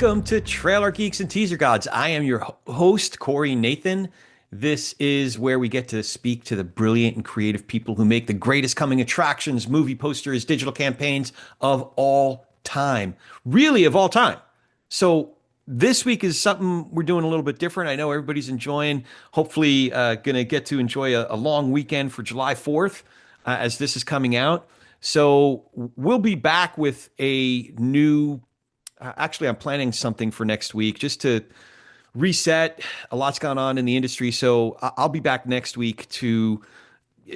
Welcome to Trailer Geeks and Teaser Gods. I am your host, Corey Nathan. This is where we get to speak to the brilliant and creative people who make the greatest coming attractions, movie posters, digital campaigns of all time. Really, of all time. So this week is something we're doing a little bit different. I know everybody's enjoying, hopefully going to get to enjoy a long weekend for July 4th as this is coming out. So we'll be back with a new actually, I'm planning something for next week just to reset. A lot's gone on in the industry. So I'll be back next week to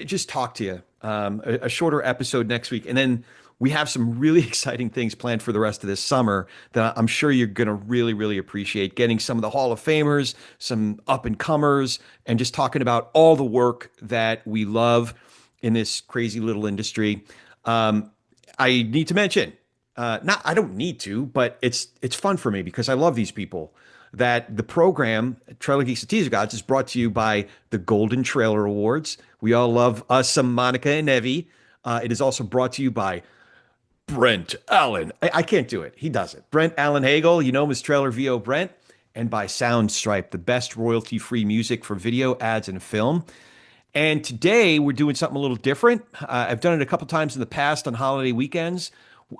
just talk to you. A shorter episode next week. And then we have some really exciting things planned for the rest of this summer that I'm sure you're going to really, really appreciate. Getting some of the Hall of Famers, some up and comers, and just talking about all the work that we love in this crazy little industry. I need to mention, I don't need to, but it's fun for me because I love these people. That the program, Trailer Geeks and Teaser Gods, is brought to you by the Golden Trailer Awards. We all love us some Monica and Evie. It is also brought to you by Brent Allen. I can't do it. He does it. Brent Allen Hagel, you know him as Trailer VO Brent. And by Soundstripe, the best royalty-free music for video, ads, and film. And today we're doing something a little different. I've done it a couple times in the past on holiday weekends.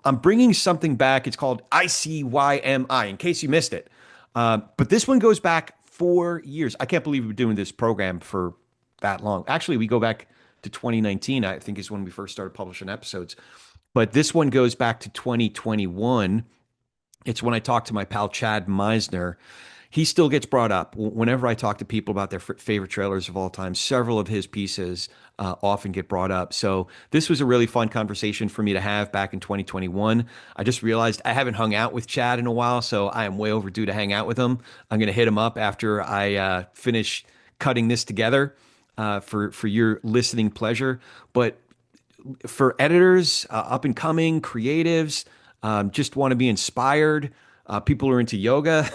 I'm bringing something back. It's called ICYMI, in case you missed it. But this one goes back 4 years. I can't believe we've been doing this program for that long. Actually, we go back to 2019, I think is when we first started publishing episodes. But this one goes back to 2021. It's when I talked to my pal Chad Misner. He still gets brought up whenever I talk to people about their favorite trailers of all time. Several of his pieces often get brought up. So this was a really fun conversation for me to have back in 2021. I just realized I haven't hung out with Chad in a while, so I am way overdue to hang out with him. I'm going to hit him up after I finish cutting this together for your listening pleasure. But for editors, up and coming creatives, just want to be inspired. People who are into yoga,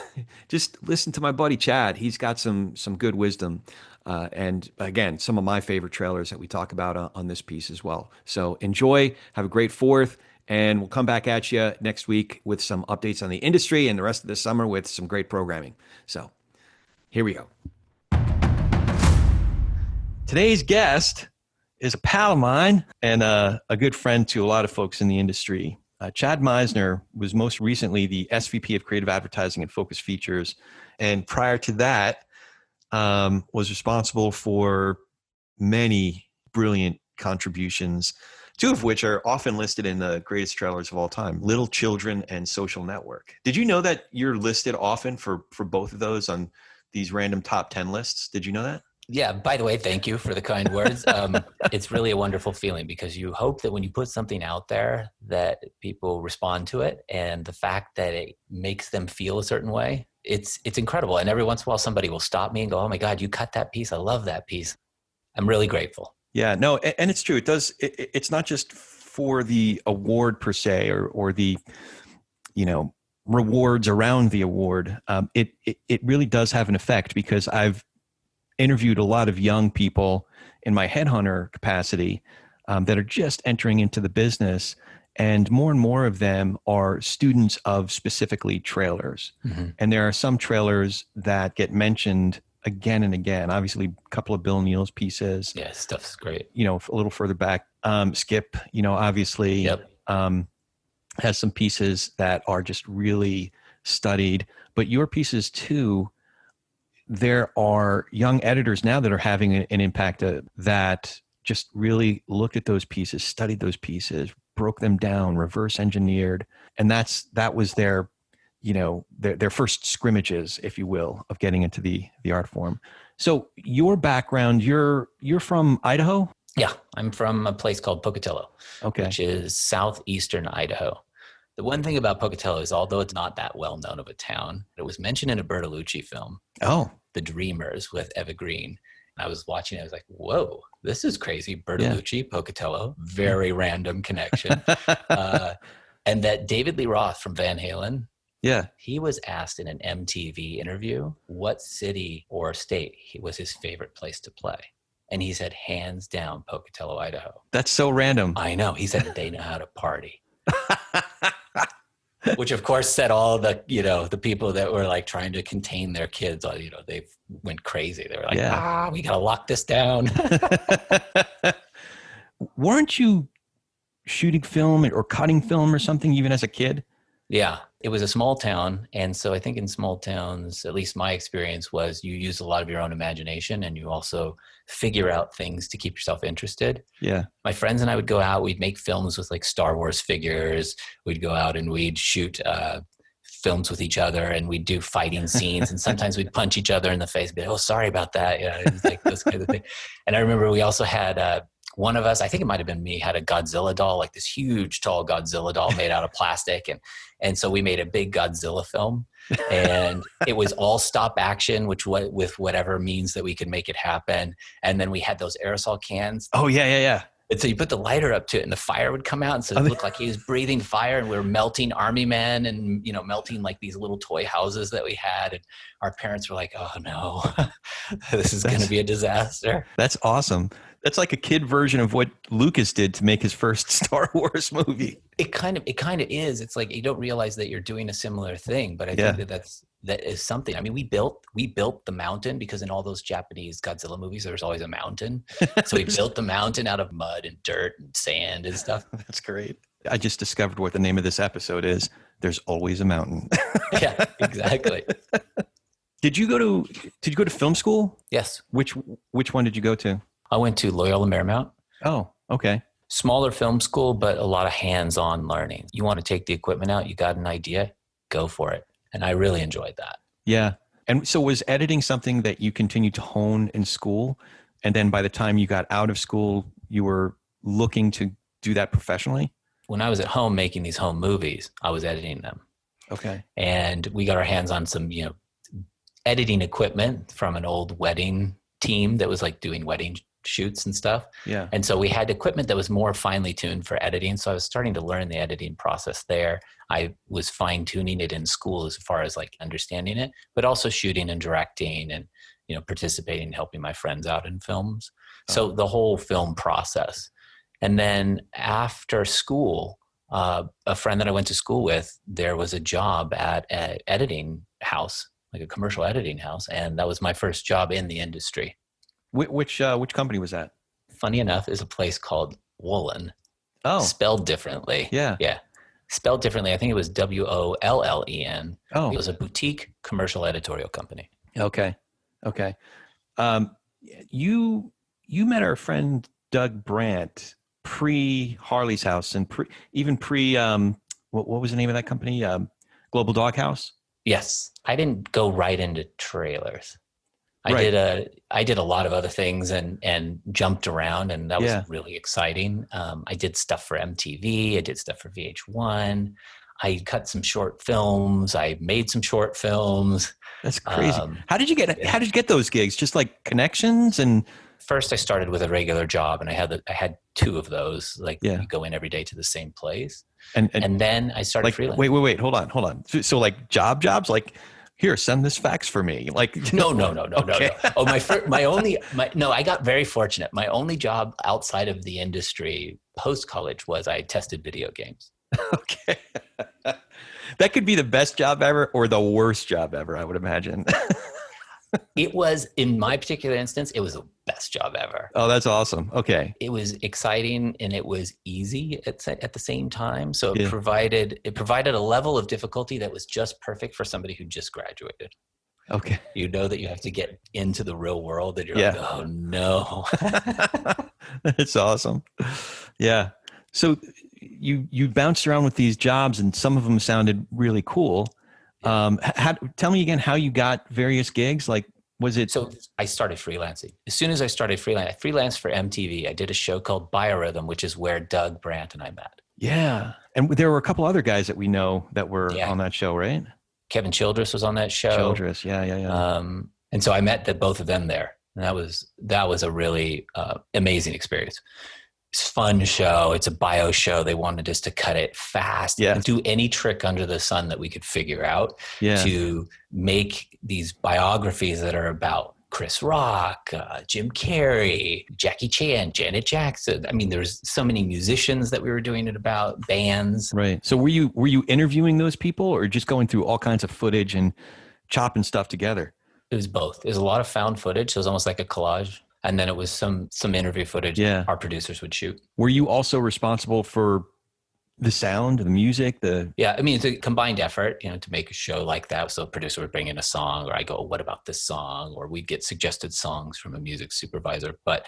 just listen to my buddy Chad. He's got some good wisdom. And again, some of my favorite trailers that we talk about on this piece as well. So enjoy, have a great 4th, and we'll come back at you next week with some updates on the industry and the rest of the summer with some great programming. So here we go. Today's guest is a pal of mine and a good friend to a lot of folks in the industry. Chad Misner was most recently the SVP of Creative Advertising at Focus Features. And prior to that, was responsible for many brilliant contributions, 2 of which are often listed in the greatest trailers of all time, Little Children and Social Network. Did you know that you're listed often for both of those on these random top 10 lists? Did you know that? Yeah, by the way, thank you for the kind words. It's really a wonderful feeling because you hope that when you put something out there that people respond to it, and the fact that it makes them feel a certain way, it's incredible. And every once in a while somebody will stop me and go, "Oh my God, you cut that piece. I love that piece." I'm really grateful. Yeah, no, and it's true. It does. It's not just for the award per se or the, rewards around the award. It really does have an effect because I've interviewed a lot of young people in my headhunter capacity that are just entering into the business, and more of them are students of specifically trailers. Mm-hmm. And there are some trailers that get mentioned again and again. Obviously, a couple of Bill Neal's pieces. Yeah, stuff's great. A little further back, Skip, obviously yep. Has some pieces that are just really studied. But your pieces too, there are young editors now that are having an impact that just really looked at those pieces, studied those pieces, broke them down, reverse engineered. And that was their first scrimmages, if you will, of getting into the art form. So your background, you're from Idaho? Yeah, I'm from a place called Pocatello, okay, which is southeastern Idaho. The one thing about Pocatello is, although it's not that well known of a town, it was mentioned in a Bertolucci film. Oh. The Dreamers with Eva Green. I was watching it. I was like, whoa, this is crazy. Bertolucci, yeah. Pocatello, very random connection. And that David Lee Roth from Van Halen, yeah, he was asked in an MTV interview what city or state was his favorite place to play. And he said, hands down, Pocatello, Idaho. That's so random. I know. He said, they know how to party. Which of course set all the, the people that were like trying to contain their kids, they went crazy. They were like, we got to lock this down. Weren't you shooting film or cutting film or something even as a kid? Yeah, it was a small town. And so I think in small towns, at least my experience was you use a lot of your own imagination and you also figure out things to keep yourself interested. Yeah. My friends and I would go out, we'd make films with like Star Wars figures. We'd go out and we'd shoot films with each other and we'd do fighting scenes. And sometimes we'd punch each other in the face, be like, oh, sorry about that. It was like this kind of thing. And I remember we also had one of us, I think it might've been me, had a Godzilla doll, like this huge, tall Godzilla doll made out of plastic. And so we made a big Godzilla film and it was all stop action, with whatever means that we could make it happen. And then we had those aerosol cans. Oh, yeah. And so you put the lighter up to it and the fire would come out. And so it looked like he was breathing fire and we were melting army men and, melting like these little toy houses that we had. And our parents were like, oh no, this is going to be a disaster. That's awesome. That's like a kid version of what Lucas did to make his first Star Wars movie. It kind of is. It's like you don't realize that you're doing a similar thing, but I think that is something. I mean, we built the mountain because in all those Japanese Godzilla movies, there's always a mountain. So we built the mountain out of mud and dirt and sand and stuff. That's great. I just discovered what the name of this episode is. There's always a mountain. Yeah, exactly. Did you go to film school? Yes. Which one did you go to? I went to Loyola Marymount. Oh, okay. Smaller film school, but a lot of hands-on learning. You want to take the equipment out, you got an idea, go for it. And I really enjoyed that. Yeah. And so was editing something that you continued to hone in school? And then by the time you got out of school, you were looking to do that professionally? When I was at home making these home movies, I was editing them. Okay. And we got our hands on some, editing equipment from an old wedding team that was like doing wedding shoots and stuff. Yeah. And so we had equipment that was more finely tuned for editing. So I was starting to learn the editing process there. I was fine tuning it in school as far as like understanding it, but also shooting and directing and, participating, helping my friends out in films. So the whole film process. And then after school, a friend that I went to school with, there was a job at an editing house, like a commercial editing house. And that was my first job in the industry. Which company was that? Funny enough, is a place called Woolen. Oh. Spelled differently. Yeah. Yeah. Spelled differently. I think it was Wollen. Oh. It was a boutique commercial editorial company. Okay. You met our friend Doug Brandt pre Harley's House and pre what was the name of that company? Global Doghouse? Yes. I didn't go right into trailers. I did a lot of other things and jumped around, and that was really exciting. I did stuff for MTV. I did stuff for VH1. I cut some short films. I made some short films. That's crazy. How did you get those gigs? Just like connections and. First, I started with a regular job, and I had two of those. Like you go in every day to the same place, and then I started freelancing. Wait, hold on. So like jobs, like. Here, send this fax for me. Like no. Oh, I got very fortunate. My only job outside of the industry post college was I tested video games. Okay. That could be the best job ever or the worst job ever, I would imagine. It was, in my particular instance, it was the best job ever. Oh, that's awesome. Okay. It was exciting and it was easy at the same time. So it provided a level of difficulty that was just perfect for somebody who just graduated. Okay. You know that you have to get into the real world and you're like, oh no. That's awesome. Yeah. So you bounced around with these jobs and some of them sounded really cool. Tell me again how you got various gigs. Like, was it? So I started freelancing. As soon as I started freelancing, I freelanced for MTV. I did a show called Biorhythm, which is where Doug Brandt and I met. Yeah. And there were a couple other guys that we know that were on that show, right? Kevin Childress was on that show. Childress. Yeah. And so I met both of them there. And that was a really amazing experience. It's a fun show. It's a bio show. They wanted us to cut it fast and do any trick under the sun that we could figure out to make these biographies that are about Chris Rock, Jim Carrey, Jackie Chan, Janet Jackson. I mean, there's so many musicians that we were doing it about, bands. Right. So were you interviewing those people or just going through all kinds of footage and chopping stuff together? It was both. It was a lot of found footage. So it was almost like a collage. And then it was some interview footage our producers would shoot. Were you also responsible for the sound, the music, Yeah, I mean, it's a combined effort, to make a show like that. So a producer would bring in a song, or I go, what about this song? Or we'd get suggested songs from a music supervisor. But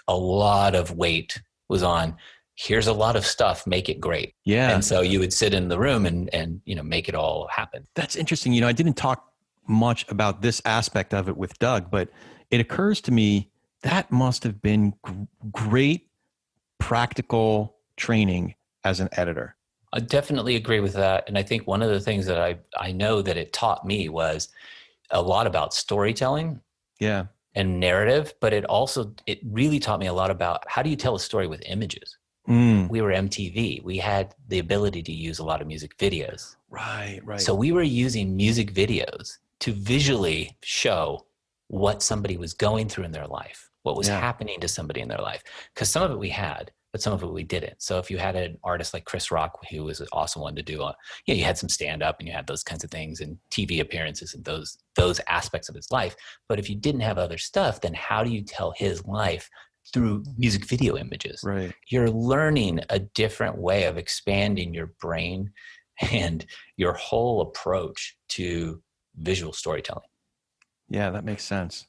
a lot of weight was on, here's a lot of stuff, make it great. Yeah. And so you would sit in the room and make it all happen. That's interesting. I didn't talk much about this aspect of it with Doug, but it occurs to me that must have been great practical training as an editor. I definitely agree with that. And I think one of the things that I know that it taught me was a lot about storytelling and narrative, but it really taught me a lot about how do you tell a story with images? We were MTV. We had the ability to use a lot of music videos. Right. So we were using music videos to visually show what somebody was going through in their life, what was happening to somebody in their life. Because some of it we had, but some of it we didn't. So if you had an artist like Chris Rock, who was an awesome one to do, you had some stand up and you had those kinds of things and TV appearances and those aspects of his life. But if you didn't have other stuff, then how do you tell his life through music video images? Right. You're learning a different way of expanding your brain and your whole approach to visual storytelling. Yeah, that makes sense.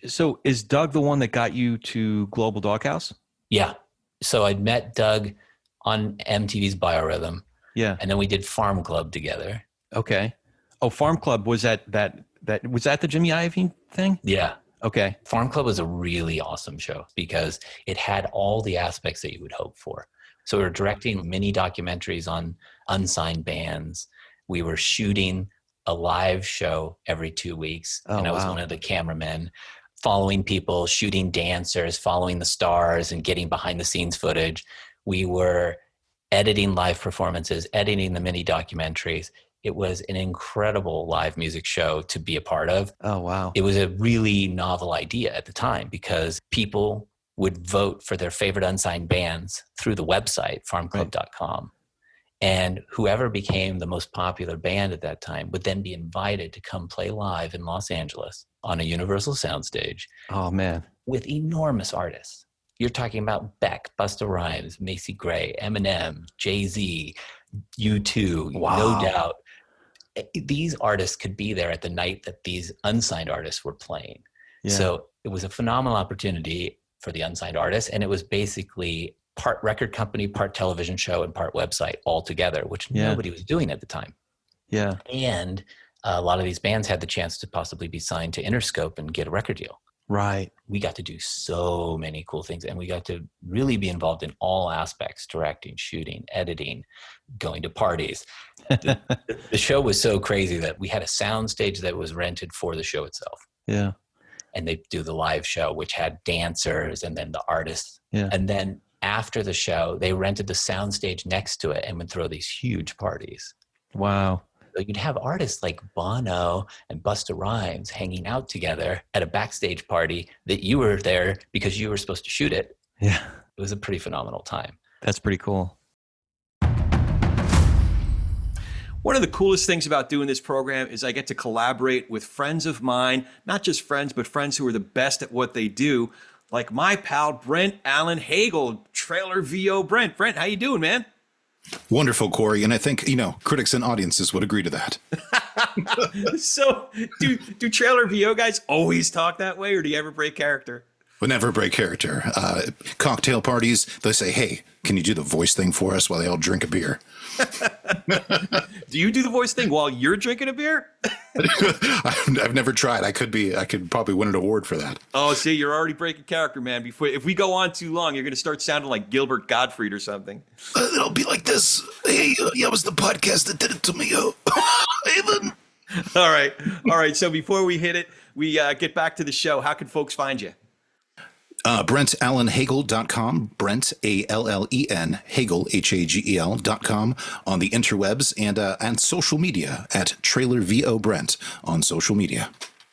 So is Doug the one that got you to Global Doghouse? Yeah. So I'd met Doug on MTV's Biorhythm. Yeah. And then we did Farm Club together. Okay. Oh, Farm Club, was that was that the Jimmy Iovine thing? Yeah. Okay. Farm Club was a really awesome show because it had all the aspects that you would hope for. So we were directing mini documentaries on unsigned bands. We were shooting a live show every 2 weeks. And I was one of the cameramen, following people, shooting dancers, following the stars and getting behind the scenes footage. We were editing live performances, editing the mini documentaries. It was an incredible live music show to be a part of. Oh, wow. It was a really novel idea at the time because people would vote for their favorite unsigned bands through the website, farmclub.com. And whoever became the most popular band at that time would then be invited to come play live in Los Angeles on a Universal soundstage. Oh, man. With enormous artists. You're talking about Beck, Busta Rhymes, Macy Gray, Eminem, Jay-Z, U2, No Doubt. These artists could be there at the night that these unsigned artists were playing. Yeah. So it was a phenomenal opportunity for the unsigned artists. And it was basically part record company, part television show, and part website all together, which nobody was doing at the time. Yeah. And a lot of these bands had the chance to possibly be signed to Interscope and get a record deal. Right. We got to do so many cool things, and we got to really be involved in all aspects: directing, shooting, editing, going to parties. The show was so crazy that we had a sound stage that was rented for the show itself. Yeah. And they do the live show, which had dancers and then the artists. Yeah. And then after the show, they rented the sound stage next to it and would throw these huge parties. Wow. So you'd have artists like Bono and Busta Rhymes hanging out together at a backstage party that you were there because you were supposed to shoot it. Yeah. It was a pretty phenomenal time. That's pretty cool. One of the coolest things about doing this program is I get to collaborate with friends of mine, not just friends, but friends who are the best at what they do, like my pal, Brent Allen Hagel, Trailer VO Brent. Brent, how you doing, man? Wonderful, Corey. And I think, critics and audiences would agree to that. So do Trailer VO guys always talk that way, or do you ever break character? Would never break character. Cocktail parties, they say, hey, can you do the voice thing for us while they all drink a beer? Do you do the voice thing while you're drinking a beer? I've never tried. I could probably win an award for that. Oh, see, you're already breaking character, man. If we go on too long, you're going to start sounding like Gilbert Gottfried or something. It'll be like this. Hey, it was the podcast that did it to me. Haven. All right. So before we hit it, we get back to the show. How can folks find you? BrentAllenHagel.com, Brent, A-L-L-E-N, Hagel, H-A-G-E-L.com on the interwebs and social media at Trailer VO Brent on social media.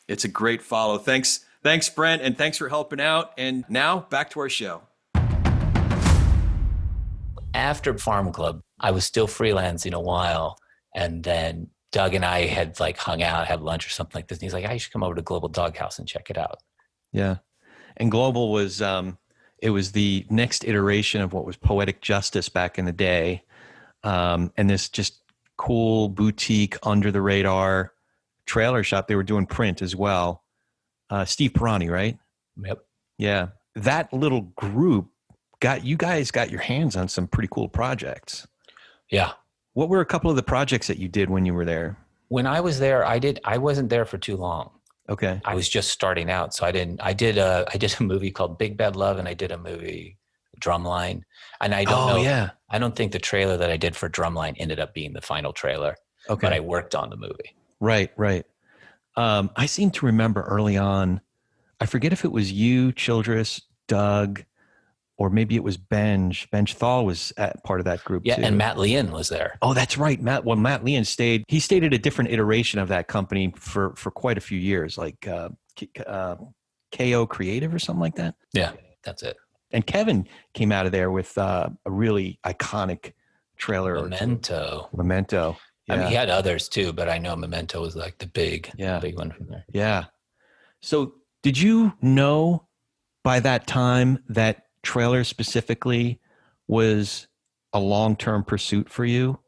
It's a great follow. Thanks, Brent, and thanks for helping out. And now back to our show. After Farm Club, I was still freelancing a while, and then Doug and I had like hung out, had lunch or something like this. And he's like, "I should come over to Global Doghouse and check it out." Yeah, and Global was it was the next iteration of what was Poetic Justice back in the day, and this just cool boutique under the radar trailer shop. They were doing print as well. Steve Pirani, right? Yep. Yeah, that little group got your hands on some pretty cool projects. Yeah. What were a couple of the projects that you did when you were there? When I was there, I wasn't there for too long. Okay. I was just starting out. So I did a movie called Big Bad Love, and I did a movie Drumline. And I don't know. Yeah. I don't think the trailer that I did for Drumline ended up being the final trailer. Okay. But I worked on the movie. Right. I seem to remember early on, I forget if it was you, Childress, Doug, or maybe it was Benj. Benj Thal was part of that group too. And Matt Leon was there. Oh, that's right. Matt Leon stayed. He stayed at a different iteration of that company for quite a few years, like KO Creative or something like that. Yeah, that's it. And Kevin came out of there with a really iconic trailer. Memento. Yeah. I mean, he had others too, but I know Memento was like the big one from there. Yeah. So did you know by that time that trailer specifically was a long-term pursuit for you?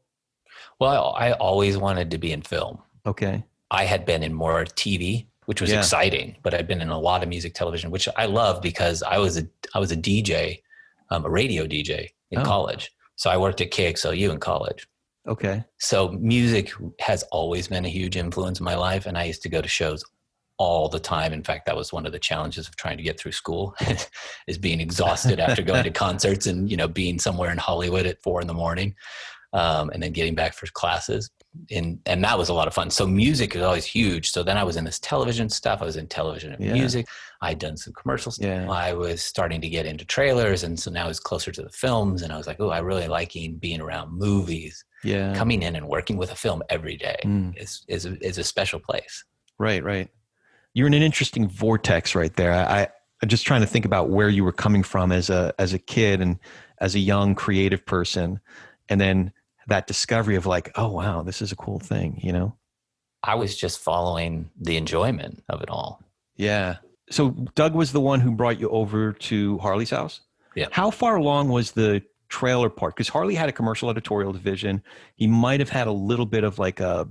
Well, I always wanted to be in film. Okay. I had been in more TV, which was exciting, but I'd been in a lot of music television, which I love because I was a DJ, a radio DJ in college. So I worked at KXLU in college. Okay. So music has always been a huge influence in my life, and I used to go to shows all the time. In fact, that was one of the challenges of trying to get through school is being exhausted after going to concerts and, being somewhere in Hollywood at 4 a.m. And then getting back for classes. And that was a lot of fun. So music is always huge. So then I was in this television stuff. I was in television and music. I'd done some commercial stuff. Yeah. I was starting to get into trailers. And so now it's closer to the films. And I was like, I really liking being around movies. Yeah. Coming in and working with a film every day is a special place. Right. You're in an interesting vortex right there. I'm just trying to think about where you were coming from as a kid and as a young creative person. And then that discovery of like, oh, wow, this is a cool thing, I was just following the enjoyment of it all. Yeah. So Doug was the one who brought you over to Harley's house? Yeah. How far along was the trailer part? Because Harley had a commercial editorial division. He might have had a little bit of like a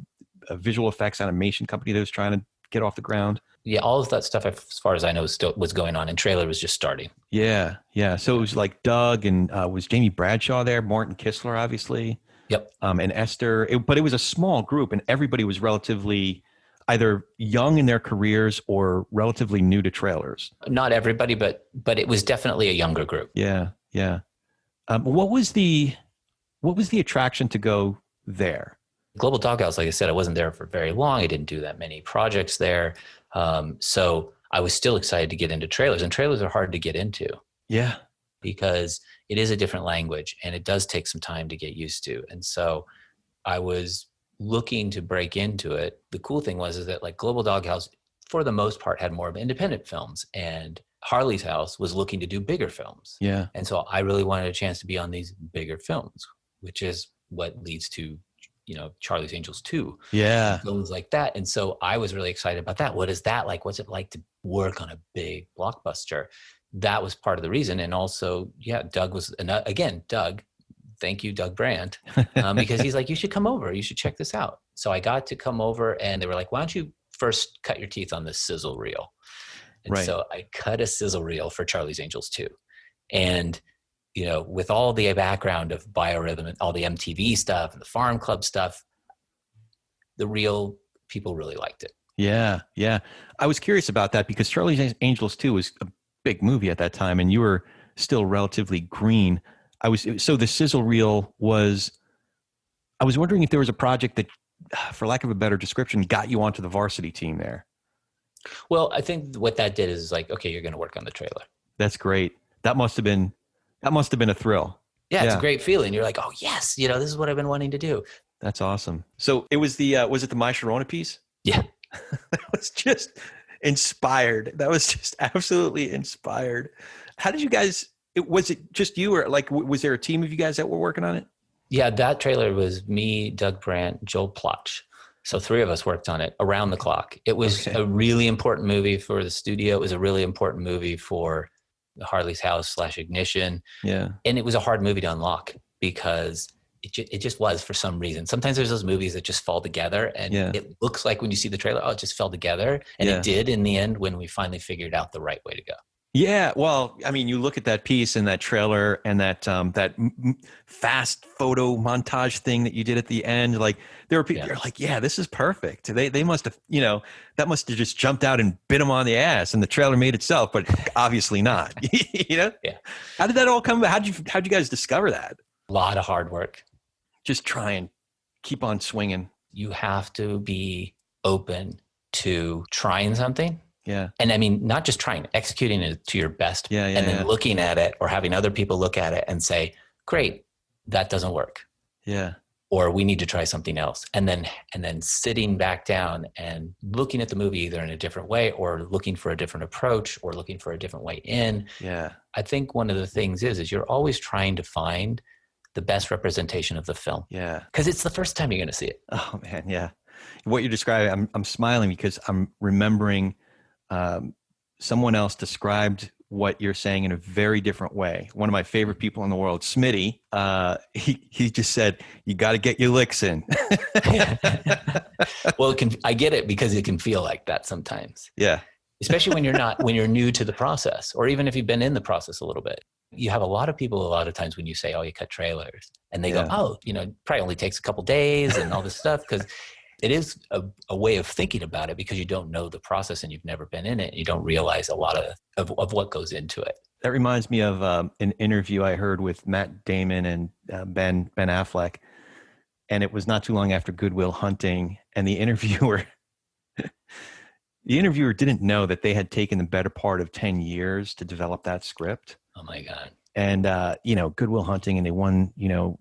visual effects animation company that was trying to get off the ground. Yeah, all of that stuff, as far as I know, still was going on, and trailer was just starting. Yeah. So it was like Doug and was Jamie Bradshaw there, Martin Kistler, obviously. Yep. And Esther. But it was a small group, and everybody was relatively either young in their careers or relatively new to trailers. Not everybody, but it was definitely a younger group. Yeah. What was the attraction to go there? Global Doghouse, like I said, I wasn't there for very long. I didn't do that many projects there. So I was still excited to get into trailers, and trailers are hard to get into. Yeah. Because it is a different language and it does take some time to get used to. And so I was looking to break into it. The cool thing was that like Global Doghouse, for the most part, had more of independent films, and Harley's house was looking to do bigger films. Yeah. And so I really wanted a chance to be on these bigger films, which is what leads to Charlie's Angels 2. Yeah. Films like that. And so I was really excited about that. What is that like? What's it like to work on a big blockbuster? That was part of the reason. And also, Doug was, again, Doug, thank you, Doug Brandt, because he's like, you should come over. You should check this out. So I got to come over, and they were like, why don't you first cut your teeth on this sizzle reel? And so I cut a sizzle reel for Charlie's Angels 2. And with all the background of Biorhythm and all the MTV stuff and the Farm Club stuff, the real people really liked it. Yeah. I was curious about that because Charlie's Angels 2 was a big movie at that time, and you were still relatively green. So the sizzle reel was, I was wondering if there was a project that, for lack of a better description, got you onto the varsity team there. Well, I think what that did is like, okay, you're going to work on the trailer. That's great. That must have been a thrill. Yeah, it's a great feeling. You're like, oh yes, this is what I've been wanting to do. That's awesome. So it was was it the My Sharona piece? Yeah. That was just inspired. That was just absolutely inspired. How did you guys, was it just you or like, was there a team of you guys that were working on it? Yeah, that trailer was me, Doug Brandt, Joel Plotch. So 3 of us worked on it around the clock. It was a really important movie for the studio. It was a really important movie for Harley's House / Ignition. Yeah. And it was a hard movie to unlock because it just was for some reason. Sometimes there's those movies that just fall together and it looks like when you see the trailer, oh, it just fell together. And it did in the end when we finally figured out the right way to go. Yeah, well, I mean, you look at that piece and that trailer and that fast photo montage thing that you did at the end. Like there were people who are like, yeah, this is perfect. They must have, that must have just jumped out and bit them on the ass, and the trailer made itself, but obviously not. Yeah. How did that all come? How'd you guys discover that? A lot of hard work. Just try and keep on swinging. You have to be open to trying something. Yeah. And I mean, not just trying, executing it to your best and then looking at it or having other people look at it and say, great, that doesn't work. Yeah. Or we need to try something else. And then sitting back down and looking at the movie either in a different way or looking for a different approach or looking for a different way in. Yeah. I think one of the things is you're always trying to find the best representation of the film. Yeah. Because it's the first time you're going to see it. Oh man. Yeah. What you're describing, I'm smiling because I'm remembering someone else described what you're saying in a very different way. One of my favorite people in the world, Smitty, he just said, you got to get your licks in. Well, I get it because it can feel like that sometimes. Yeah. Especially when you're new to the process, or even if you've been in the process a little bit. You have a lot of people, a lot of times when you say, oh, you cut trailers, and they go, oh, it probably only takes a couple days and all this stuff. Because it is a way of thinking about it because you don't know the process and you've never been in it. And you don't realize a lot of what goes into it. That reminds me of an interview I heard with Matt Damon and Ben Affleck. And it was not too long after Good Will Hunting. And the interviewer didn't know that they had taken the better part of 10 years to develop that script. Oh my God. And, Good Will Hunting, and they won,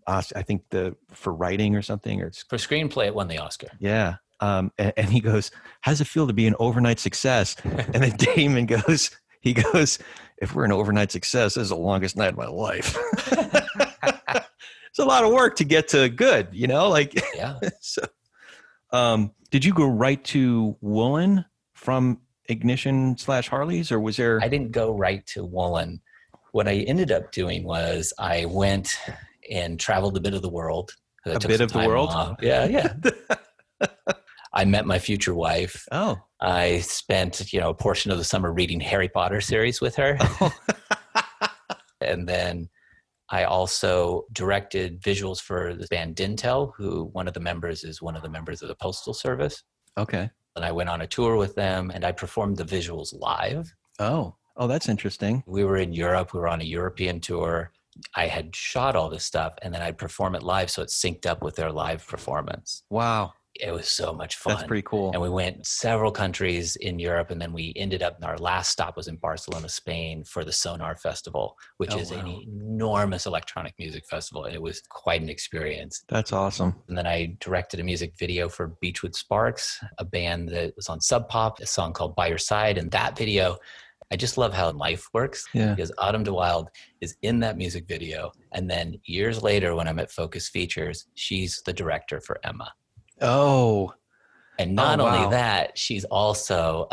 I think for writing or something, or for screenplay, it won the Oscar. Yeah. And he goes, how does it feel to be an overnight success? And then Damon goes, if we're an overnight success, this is the longest night of my life. It's a lot of work to get to good, Yeah. So, did you go right to Woolen from Ignition / Harley's, or was there? I didn't go right to Woolen. What I ended up doing was I went and traveled a bit of the world. A bit of the world? Yeah. I met my future wife. Oh. I spent, a portion of the summer reading Harry Potter series with her. Oh. And then I also directed visuals for the band Dintel, who one of the members is one of the members of the Postal Service. Okay. And I went on a tour with them and I performed the visuals live. Oh, that's interesting. We were in Europe. We were on a European tour. I had shot all this stuff and then I'd perform it live. So it synced up with their live performance. Wow. It was so much fun. That's pretty cool. And we went several countries in Europe. And then we ended up, our last stop was in Barcelona, Spain for the Sonar Festival, which is an enormous electronic music festival. And it was quite an experience. That's awesome. And then I directed a music video for Beachwood Sparks, a band that was on Sub Pop, a song called By Your Side. And that video, I just love how life works because Autumn de Wilde is in that music video. And then years later, when I'm at Focus Features, she's the director for Emma. Oh. And not only that, she's also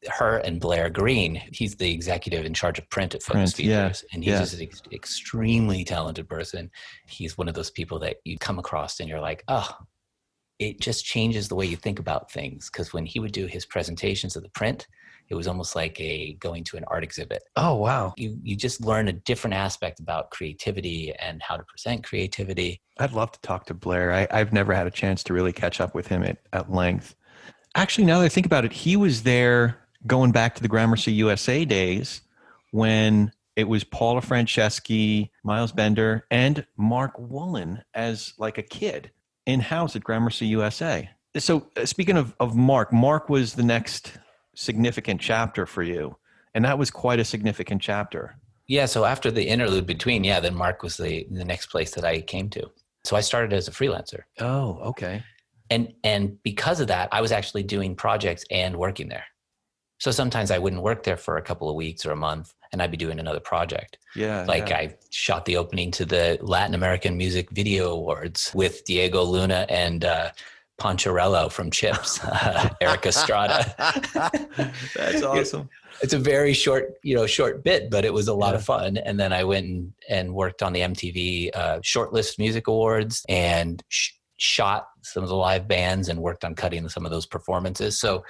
her and Blair Green. He's the executive in charge of print at Focus Features. And he's just an extremely talented person. He's one of those people that you come across and you're like, oh, it just changes the way you think about things. Because when he would do his presentations of the print, it was almost like going to an art exhibit. Oh, wow. You just learn a different aspect about creativity and how to present creativity. I'd love to talk to Blair. I've never had a chance to really catch up with him at length. Actually, now that I think about it, he was there going back to the Gramercy USA days when it was Paula Franceschi, Miles Bender, and Mark Woolen as like a kid in-house at Gramercy USA. So speaking of Mark was the next significant chapter for you. And that was quite a significant chapter. Yeah. So after the interlude between, then Mark was the next place that I came to. So I started as a freelancer. Oh, okay. And because of that, I was actually doing projects and working there. So sometimes I wouldn't work there for a couple of weeks or a month, and I'd be doing another project. Yeah. Like I shot the opening to the Latin American Music Video Awards with Diego Luna and Poncharello from Chips, Eric Estrada. That's awesome. It's a very short bit, but it was a lot of fun. And then I went and worked on the MTV Shortlist Music Awards and shot some of the live bands and worked on cutting some of those performances. So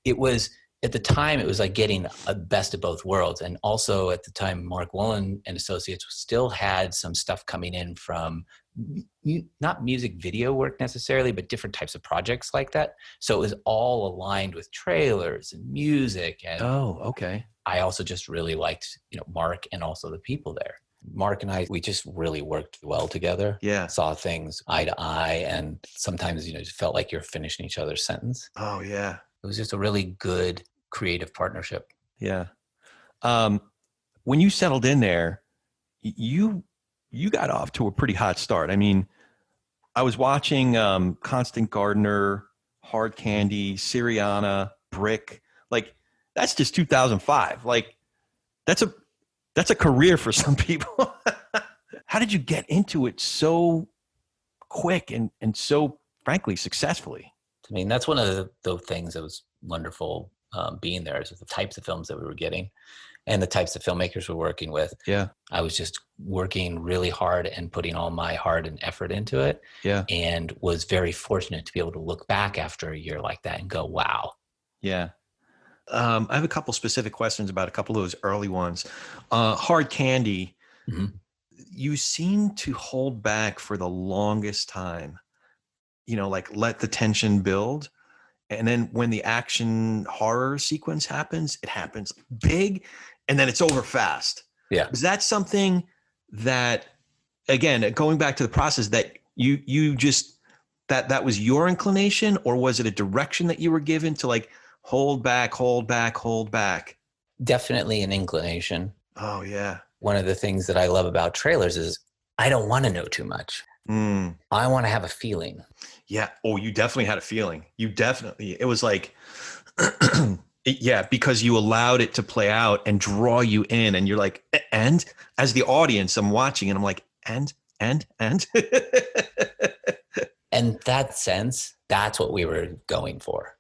it was, at the time, it was like getting a best of both worlds. And also at the time, Mark Wolin and Associates still had some stuff coming in from not music video work necessarily, but different types of projects like that. So it was all aligned with trailers and music. And I also just really liked, Mark and also the people there. Mark and I, we just really worked well together. Yeah. Saw things eye to eye. And sometimes, it felt like you're finishing each other's sentence. Oh, yeah. It was just a really good creative partnership. Yeah. When you settled in there, you got off to a pretty hot start. I mean, I was watching Constant Gardener, Hard Candy, Syriana, Brick. Like, that's just 2005. Like, that's a career for some people. How did you get into it so quick and so, frankly, successfully? I mean, that's one of the things that was wonderful being there, is the types of films that we were getting and the types of filmmakers we're working with. Yeah. I was just working really hard and putting all my heart and effort into it. Yeah. And was very fortunate to be able to look back after a year like that and go, wow. Yeah. I have a couple specific questions about a couple of those early ones. Hard Candy, you seem to hold back for the longest time, like let the tension build. And then when the action horror sequence happens, it happens big and then it's over fast. Yeah. Is that something that, again, going back to the process, that you just, that was your inclination, or was it a direction that you were given to like hold back? Definitely an inclination. Oh yeah. One of the things that I love about trailers is I don't want to know too much. I want to have a feeling. Yeah. Oh, you definitely had a feeling. It was like, yeah, because you allowed it to play out and draw you in, and you're like, and as the audience, I'm watching and I'm like, and. And that sense, that's what we were going for.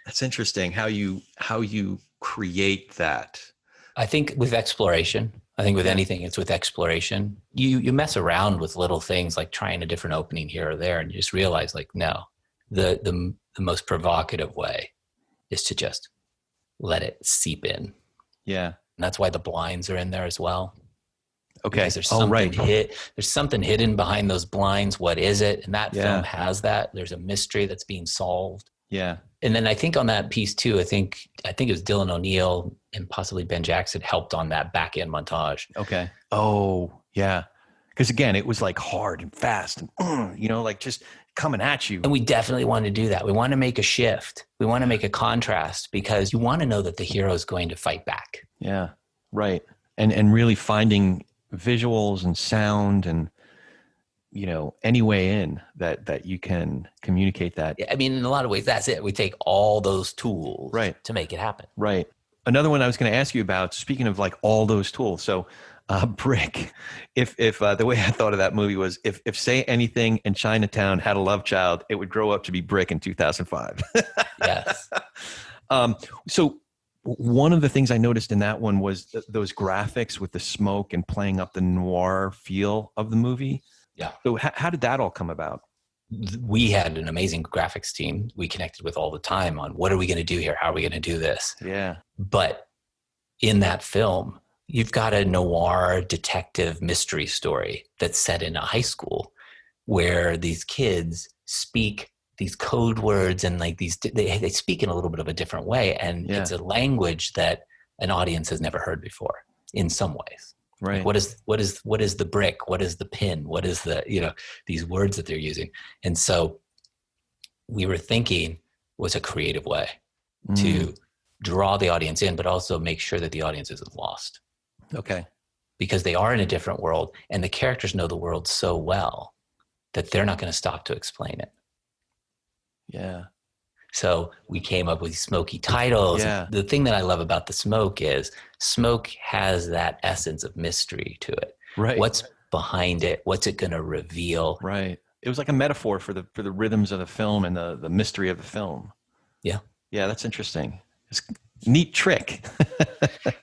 That's interesting how you create that. I think with exploration, with anything, it's with exploration. You mess around with little things like trying a different opening here or there, and you just realize like, no, the most provocative way is to just let it seep in. Yeah. And that's why the blinds are in there as well. Okay. Because there's something there's something hidden behind those blinds. What is it? And that film has that. There's a mystery that's being solved. Yeah. And then I think on that piece too, I think it was Dylan O'Neill and possibly Ben Jackson helped on that back end montage. Okay. Oh yeah. Because again, it was like hard and fast and like just coming at you. And we definitely want to do that. We want to make a shift. We want to make a contrast, because you want to know that the hero is going to fight back. Yeah. Right. And really finding visuals and sound and any way in that you can communicate that. I mean, in a lot of ways, that's it. We take all those tools to make it happen. Right. Another one I was going to ask you about, speaking of like all those tools. So Brick, if the way I thought of that movie was if Say Anything in Chinatown had a love child, it would grow up to be Brick in 2005. Yes. So one of the things I noticed in that one was those graphics with the smoke and playing up the noir feel of the movie. Yeah. So how did that all come about? We had an amazing graphics team we connected with all the time on what are we going to do here? How are we going to do this? Yeah. But in that film, you've got a noir detective mystery story that's set in a high school where these kids speak these code words and like they speak in a little bit of a different way. And it's a language that an audience has never heard before in some ways. Right. Like what is the brick? What is the pin? What is the, these words that they're using? And so we were thinking was a creative way to draw the audience in, but also make sure that the audience isn't lost. Okay. Because they are in a different world and the characters know the world so well that they're not going to stop to explain it. Yeah. So we came up with smoky titles. Yeah. The thing that I love about the smoke is smoke has that essence of mystery to it. Right. What's behind it? What's it going to reveal? Right. It was like a metaphor for the rhythms of the film and the mystery of the film. Yeah. Yeah, that's interesting. It's a neat trick.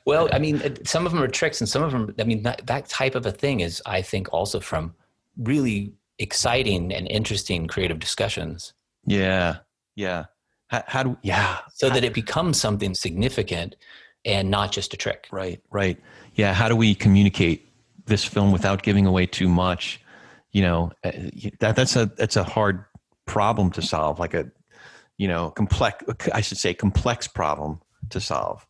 Well, I mean, some of them are tricks and some of them, I mean, that type of a thing is, I think, also from really exciting and interesting creative discussions. Yeah. Yeah. So that it becomes something significant and not just a trick. Right. Right. Yeah. How do we communicate this film without giving away too much? You know, that's a hard problem to solve, like a, you know, complex problem to solve.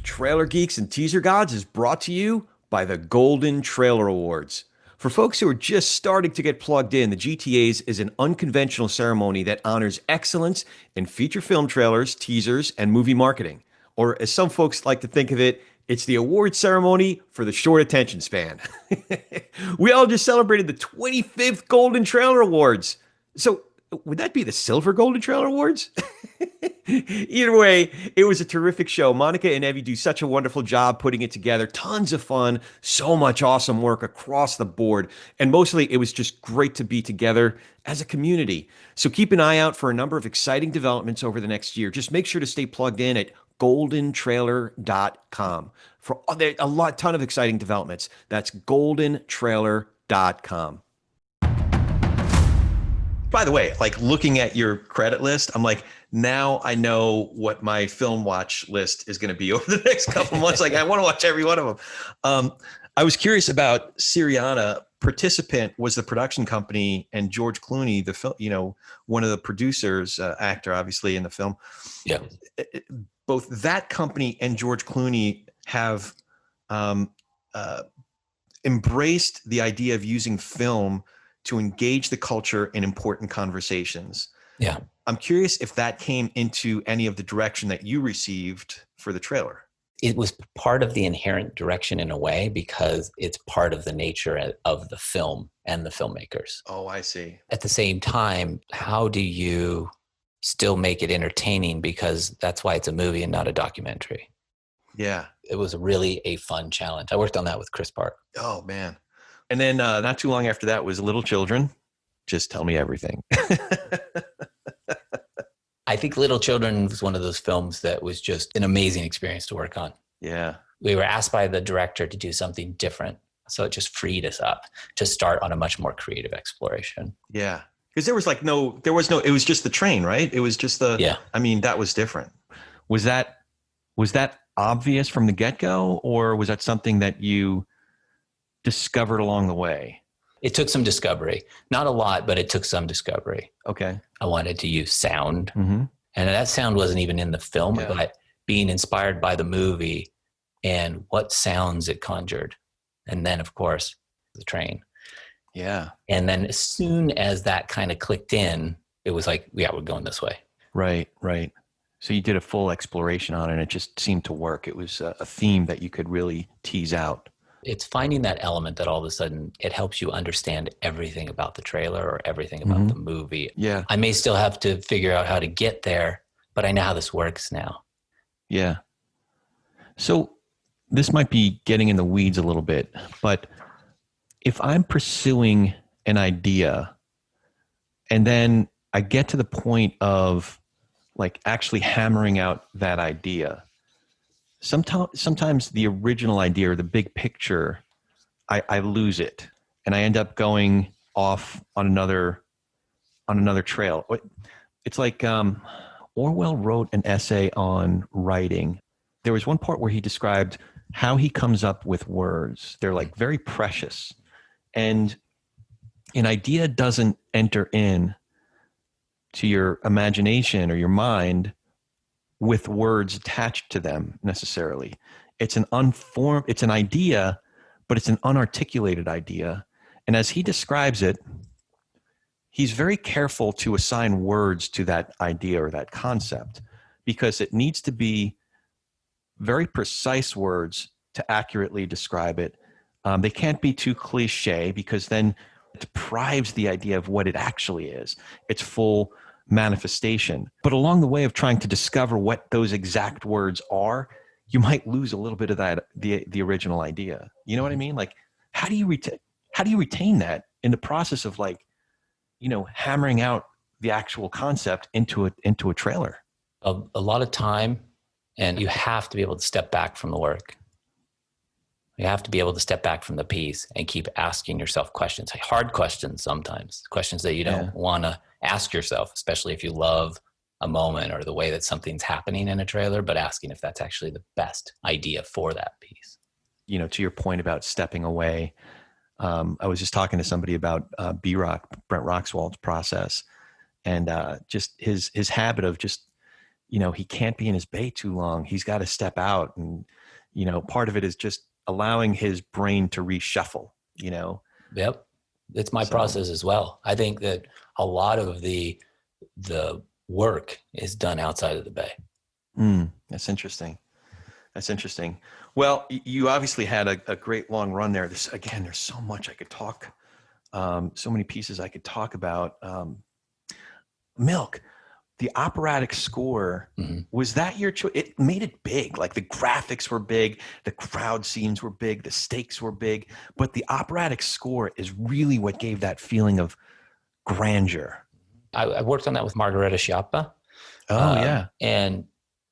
Trailer Geeks and Teaser Gods is brought to you by the Golden Trailer Awards. For folks who are just starting to get plugged in, the GTAs is an unconventional ceremony that honors excellence in feature film trailers, teasers, and movie marketing. Or as some folks like to think of it, it's the award ceremony for the short attention span. We all just celebrated the 25th Golden Trailer Awards. So would that be the Silver Golden Trailer Awards? Either way, it was a terrific show. Monica and Evie do such a wonderful job putting it together. Tons of fun, so much awesome work across the board. And mostly, it was just great to be together as a community. So keep an eye out for a number of exciting developments over the next year. Just make sure to stay plugged in at goldentrailer.com for a ton of exciting developments. That's goldentrailer.com. By the way, like looking at your credit list, I'm like, now I know what my film watch list is going to be over the next couple of months. Like, I want to watch every one of them. I was curious about Syriana. Participant was the production company, and George Clooney, the film, you know, one of the producers, actor, obviously in the film. Yeah. Both that company and George Clooney have embraced the idea of using film to engage the culture in important conversations. Yeah. I'm curious if that came into any of the direction that you received for the trailer. It was part of the inherent direction in a way, because it's part of the nature of the film and the filmmakers. Oh, I see. At the same time, how do you still make it entertaining? Because that's why it's a movie and not a documentary. Yeah. It was really a fun challenge. I worked on that with Chris Park. Oh, man. And then not too long after that was Little Children. Just tell me everything. I think Little Children was one of those films that was just an amazing experience to work on. Yeah. We were asked by the director to do something different. So it just freed us up to start on a much more creative exploration. Yeah. Because it was just the train, right? It was just I mean, that was different. Was that obvious from the get-go, or was that something that you discovered along the way? It took some discovery. Not a lot, but it took some discovery. Okay. I wanted to use sound. Mm-hmm. And that sound wasn't even in the film, Yeah. but being inspired by the movie and what sounds it conjured. And then, of course, the train. Yeah. And then as soon as that kind of clicked in, it was like, yeah, we're going this way. Right, right. So you did a full exploration on it, and it just seemed to work. It was a theme that you could really tease out. It's finding that element that all of a sudden it helps you understand everything about the trailer or everything about the movie. Yeah. I may still have to figure out how to get there, but I know how this works now. Yeah. So this might be getting in the weeds a little bit, but if I'm pursuing an idea and then I get to the point of like actually hammering out that idea, sometimes the original idea or the big picture, I lose it and I end up going off on another trail. It's like Orwell wrote an essay on writing. There was one part where he described how he comes up with words. They're like very precious, and an idea doesn't enter in to your imagination or your mind with words attached to them necessarily. It's an idea, but it's an unarticulated idea. And as he describes it, he's very careful to assign words to that idea or that concept, because it needs to be very precise words to accurately describe it. They can't be too cliche, because then It deprives the idea of what it actually is, its full manifestation. But along the way of trying to discover what those exact words are, you might lose a little bit of that, the original idea. You know what I mean? Like, how do you retain that in the process of, like, hammering out the actual concept into a trailer? A lot of time, and you have to be able to step back from the work. You have to be able to step back from the piece and keep asking yourself questions, hard questions sometimes, questions that you don't want to ask yourself, especially if you love a moment or the way that something's happening in a trailer, but asking if that's actually the best idea for that piece. To your point about stepping away, I was just talking to somebody about B-Rock, Brent Roxwald's process, and just his habit of just, he can't be in his bay too long. He's got to step out. And, part of it is just allowing his brain to reshuffle, Yep. It's my process as well. I think that a lot of the work is done outside of the bay. That's interesting. Well, you obviously had a great long run there. There's so much I could talk, so many pieces I could talk about. Milk, the operatic score, was that your choice? It made it big. Like, the graphics were big, the crowd scenes were big, the stakes were big, but the operatic score is really what gave that feeling of grandeur. I worked on that with Margareta Schiappa. Oh, yeah. And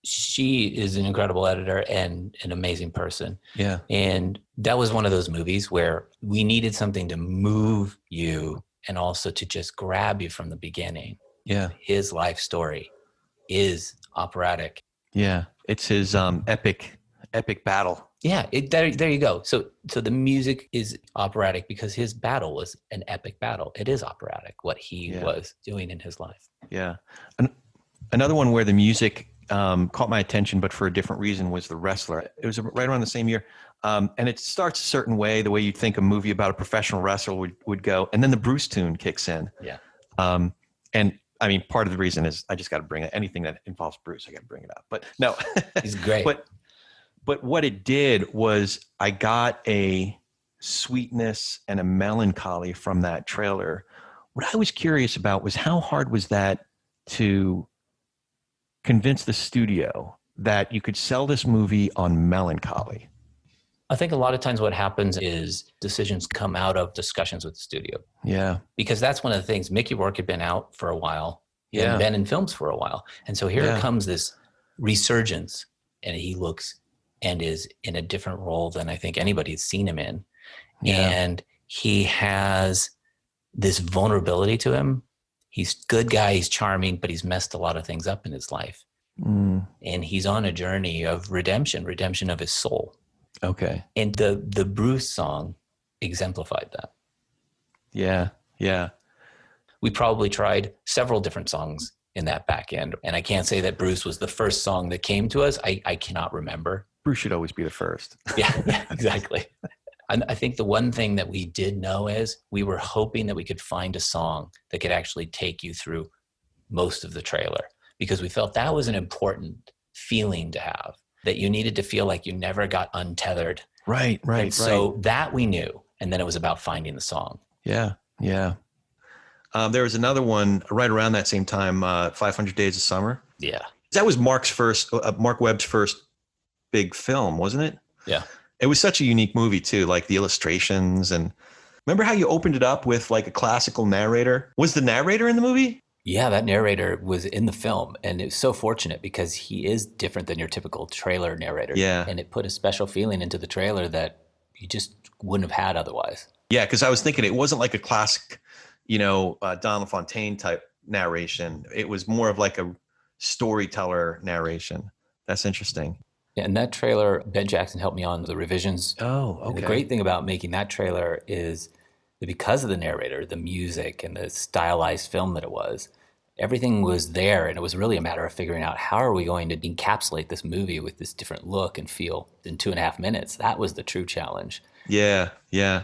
she is an incredible editor and an amazing person. Yeah. And that was one of those movies where we needed something to move you and also to just grab you from the beginning. Yeah. His life story is operatic. Yeah. It's his epic battle. Yeah. There you go. So the music is operatic because his battle was an epic battle. It is operatic, what he was doing in his life. Yeah. Another one where the music caught my attention, but for a different reason, was The Wrestler. It was right around the same year. And it starts a certain way, the way you'd think a movie about a professional wrestler would go. And then the Bruce tune kicks in. Yeah. And I mean, part of the reason is I just got to bring it. Anything that involves Bruce, I got to bring it up. But no. He's great. But what it did was I got a sweetness and a melancholy from that trailer. What I was curious about was, how hard was that to convince the studio that you could sell this movie on melancholy? I think a lot of times what happens is decisions come out of discussions with the studio. Yeah. Because that's one of the things. Mickey Rourke had been out for a while. Yeah. And been in films for a while. And so here comes this resurgence, and he looks and is in a different role than I think anybody's seen him in. Yeah. And he has this vulnerability to him. He's a good guy, he's charming, but he's messed a lot of things up in his life. And he's on a journey of redemption of his soul. Okay. And the Bruce song exemplified that. Yeah. Yeah. We probably tried several different songs in that back end. And I can't say that Bruce was the first song that came to us. I cannot remember. Bruce should always be the first. Yeah, exactly. And I think the one thing that we did know is we were hoping that we could find a song that could actually take you through most of the trailer, because we felt that was an important feeling to have, that you needed to feel like you never got untethered. Right. And so that we knew. And then it was about finding the song. Yeah. Yeah. There was another one right around that same time, 500 Days of Summer. Yeah. That was Mark Webb's first big film, wasn't it? Yeah. It was such a unique movie too, like the illustrations. And remember how you opened it up with like a classical narrator? Was the narrator in the movie? Yeah, that narrator was in the film, and it was so fortunate because he is different than your typical trailer narrator. Yeah. And it put a special feeling into the trailer that you just wouldn't have had otherwise. Yeah, because I was thinking it wasn't like a classic, Don LaFontaine type narration. It was more of like a storyteller narration. That's interesting. Yeah, and that trailer, Ben Jackson helped me on the revisions. Oh, okay. And the great thing about making that trailer is that because of the narrator, the music, and the stylized film that it was, everything was there. And it was really a matter of figuring out, how are we going to encapsulate this movie with this different look and feel in 2.5 minutes? That was the true challenge. Yeah, yeah.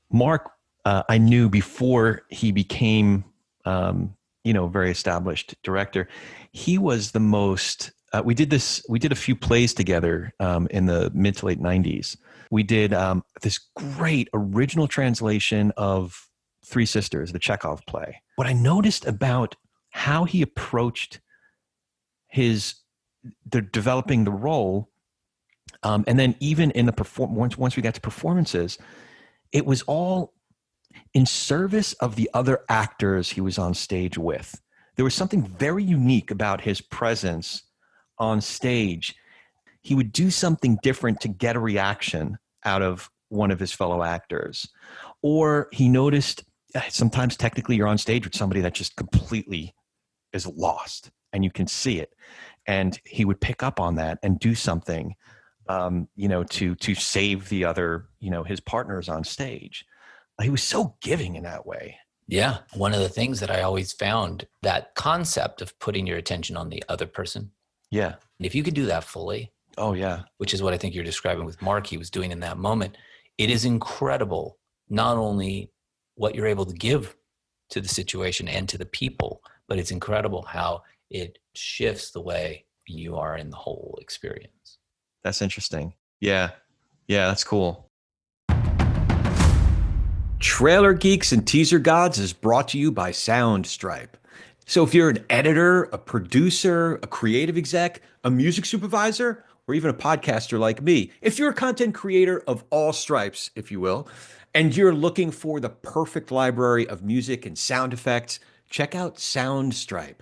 Mark, I knew before he became, very established director. He was the most... we did a few plays together in the mid to late 90s. We did this great original translation of Three Sisters, the Chekhov play. What I noticed about how he approached the developing the role, and then even in the once we got to performances, it was all in service of the other actors he was on stage with. There was something very unique about his presence on stage. He would do something different to get a reaction out of one of his fellow actors. Or he noticed sometimes technically you're on stage with somebody that just completely is lost and you can see it. And he would pick up on that and do something, to save the other, his partners on stage. He was so giving in that way. Yeah. One of the things that I always found, that concept of putting your attention on the other person. Yeah. And if you could do that fully. Oh, yeah. Which is what I think you're describing with Mark, he was doing in that moment. It is incredible, not only what you're able to give to the situation and to the people, but it's incredible how it shifts the way you are in the whole experience. That's interesting. Yeah. Yeah, that's cool. Trailer Geeks and Teaser Gods is brought to you by Soundstripe. So if you're an editor, a producer, a creative exec, a music supervisor, or even a podcaster like me, if you're a content creator of all stripes, if you will, and you're looking for the perfect library of music and sound effects, check out Soundstripe.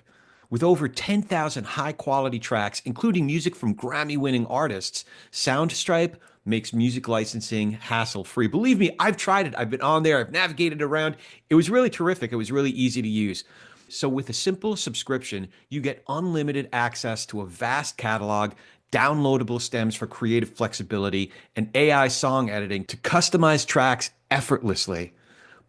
With over 10,000 high-quality tracks, including music from Grammy-winning artists, Soundstripe makes music licensing hassle-free. Believe me, I've tried it. I've been on there. I've navigated around. It was really terrific. It was really easy to use. So with a simple subscription, you get unlimited access to a vast catalog, downloadable stems for creative flexibility, and AI song editing to customize tracks effortlessly.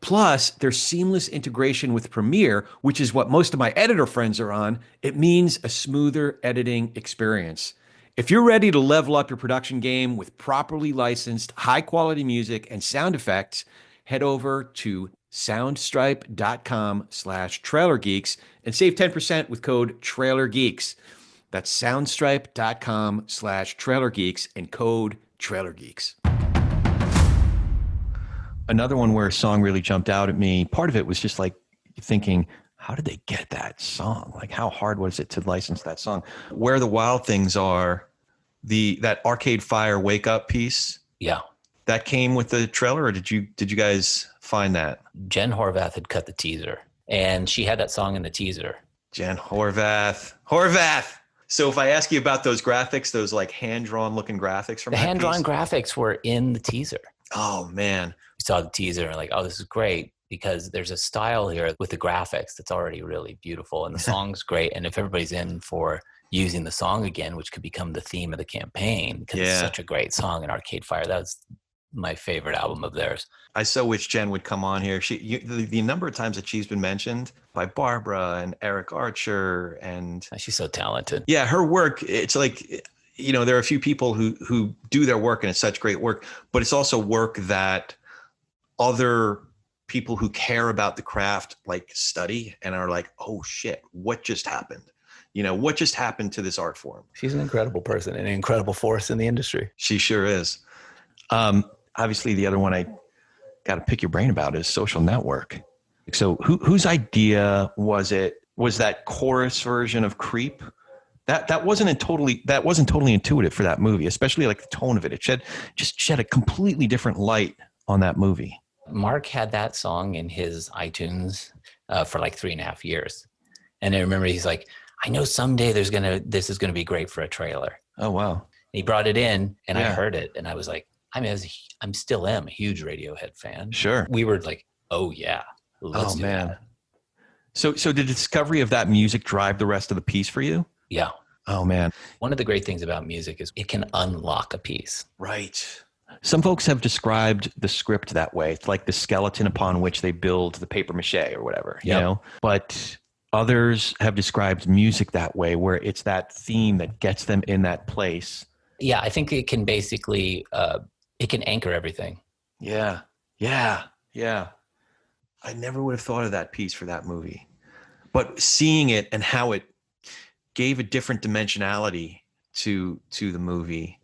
Plus, their seamless integration with Premiere, which is what most of my editor friends are on. It means a smoother editing experience. If you're ready to level up your production game with properly licensed, high-quality music and sound effects, head over to soundstripe.com/trailergeeks and save 10% with code TRAILERGEEKS. That's soundstripe.com/trailergeeks and code TRAILERGEEKS. Another one where a song really jumped out at me. Part of it was just like thinking, how did they get that song? Like, how hard was it to license that song? Where the Wild Things Are, that Arcade Fire Wake Up piece. Yeah. That came with the trailer, or did you guys find that? Jen Horvath had cut the teaser, and she had that song in the teaser. Jen Horvath. So if I ask you about those graphics, those like hand-drawn looking graphics from the that hand-drawn piece? graphics were in the teaser. Oh, man. We saw the teaser and like, oh, this is great, because there's a style here with the graphics that's already really beautiful, and the song's great. And if everybody's in for using the song again, which could become the theme of the campaign, because it's such a great song in Arcade Fire. That's my favorite album of theirs. I so wish Jen would come on here. The number of times that she's been mentioned by Barbara and Eric Archer, and she's so talented. Yeah, her work, it's like, there are a few people who do their work and it's such great work, but it's also work that other people who care about the craft like study and are like, oh shit, what just happened? What just happened to this art form? She's an incredible person and an incredible force in the industry. She sure is. Obviously, the other one I got to pick your brain about is Social Network. So whose idea was it? Was that chorus version of Creep? That wasn't totally intuitive for that movie, especially like the tone of it. It shed a completely different light on that movie. Mark had that song in his iTunes for like 3.5 years. And I remember he's like, I know someday this is gonna be great for a trailer. Oh wow. And he brought it in and I heard it and I was like, I'm still a huge Radiohead fan. Sure. We were like, oh yeah, let's do man. that. So did the discovery of that music drive the rest of the piece for you? Yeah. Oh man. One of the great things about music is it can unlock a piece. Right. Some folks have described the script that way. It's like the skeleton upon which they build the paper mache or whatever, you know? But others have described music that way, where it's that theme that gets them in that place. Yeah, I think it can basically, it can anchor everything. Yeah. I never would have thought of that piece for that movie. But seeing it and how it gave a different dimensionality to the movie.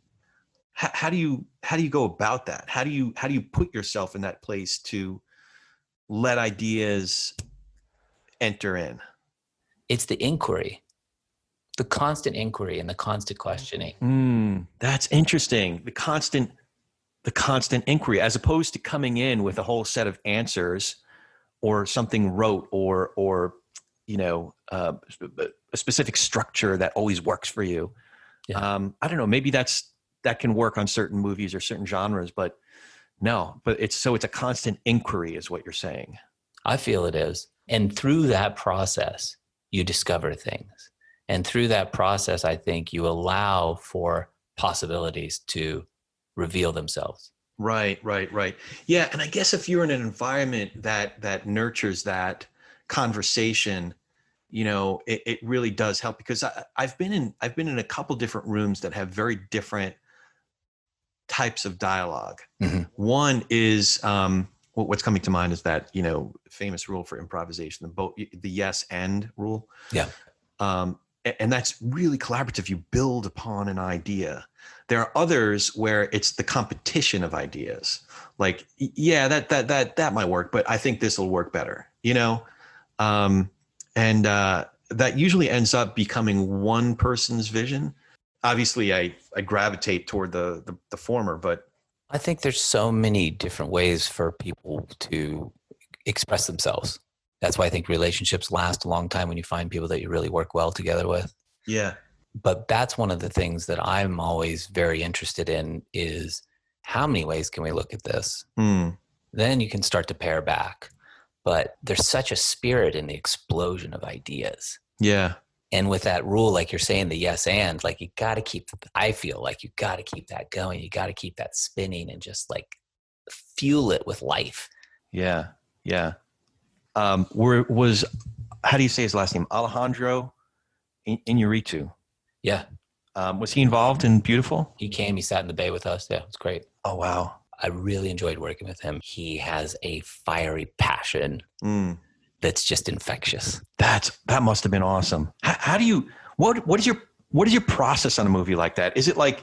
How do you go about that? How do you put yourself in that place to let ideas enter in? It's the inquiry, the constant inquiry and the constant questioning. That's interesting. The constant inquiry, as opposed to coming in with a whole set of answers or something rote or a specific structure that always works for you. Yeah. I don't know. Maybe that can work on certain movies or certain genres, but it's a constant inquiry is what you're saying. I feel it is. And through that process, you discover things. And through that process, I think you allow for possibilities to reveal themselves. Right. Yeah. And I guess if you're in an environment that nurtures that conversation, it really does help, because I've been in a couple different rooms that have very different types of dialogue. Mm-hmm. One is, what's coming to mind is that, famous rule for improvisation, the yes and rule. Yeah. And that's really collaborative. You build upon an idea. There are others where it's the competition of ideas. Like, yeah, that might work, but I think this will work better, that usually ends up becoming one person's vision. Obviously, I gravitate toward the former, but I think there's so many different ways for people to express themselves. That's why I think relationships last a long time when you find people that you really work well together with. Yeah. But that's one of the things that I'm always very interested in is how many ways can we look at this? Then you can start to pare back. But there's such a spirit in the explosion of ideas. Yeah. And with that rule, like you're saying, the yes and, like I feel like you got to keep that going. You got to keep that spinning and just like fuel it with life. Yeah. Yeah. How do you say his last name? Alejandro Inarritu. Yeah. Was he involved in Beautiful? He came, he sat in the bay with us. Yeah, it was great. Oh, wow. I really enjoyed working with him. He has a fiery passion that's just infectious. That must have been awesome. How do you, what is your process on a movie like that? Is it like,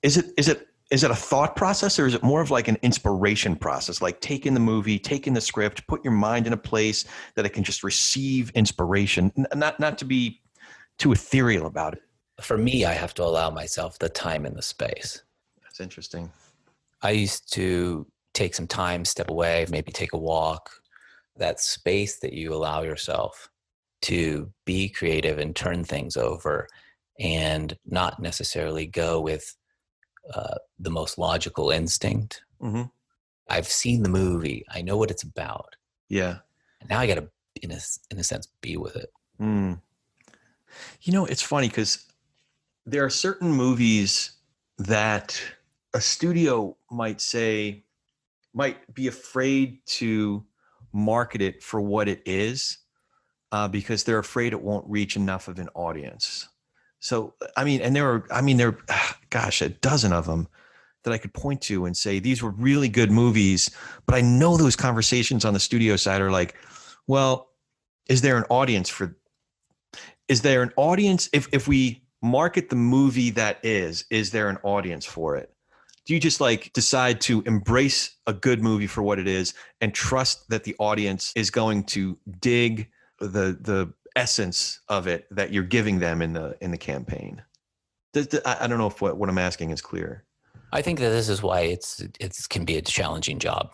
is it a thought process, or is it more of like an inspiration process? Like taking the movie, taking the script, put your mind in a place that it can just receive inspiration, not to be too ethereal about it. For me, I have to allow myself the time and the space. That's interesting. I used to take some time, step away, maybe take a walk. That space that you allow yourself to be creative and turn things over and not necessarily go with the most logical instinct. Mm-hmm. I've seen the movie. I know what it's about. Yeah. And now I got to, in a sense, be with it. It's funny because there are certain movies that a studio might be afraid to market it for what it is because they're afraid it won't reach enough of an audience. So, there are a dozen of them that I could point to and say, these were really good movies, but I know those conversations on the studio side are like, well, is there an audience if we market the movie that is there an audience for it? Do you just like decide to embrace a good movie for what it is and trust that the audience is going to dig the essence of it that you're giving them in the campaign? I don't know if what I'm asking is clear. I think that this is why it can be a challenging job.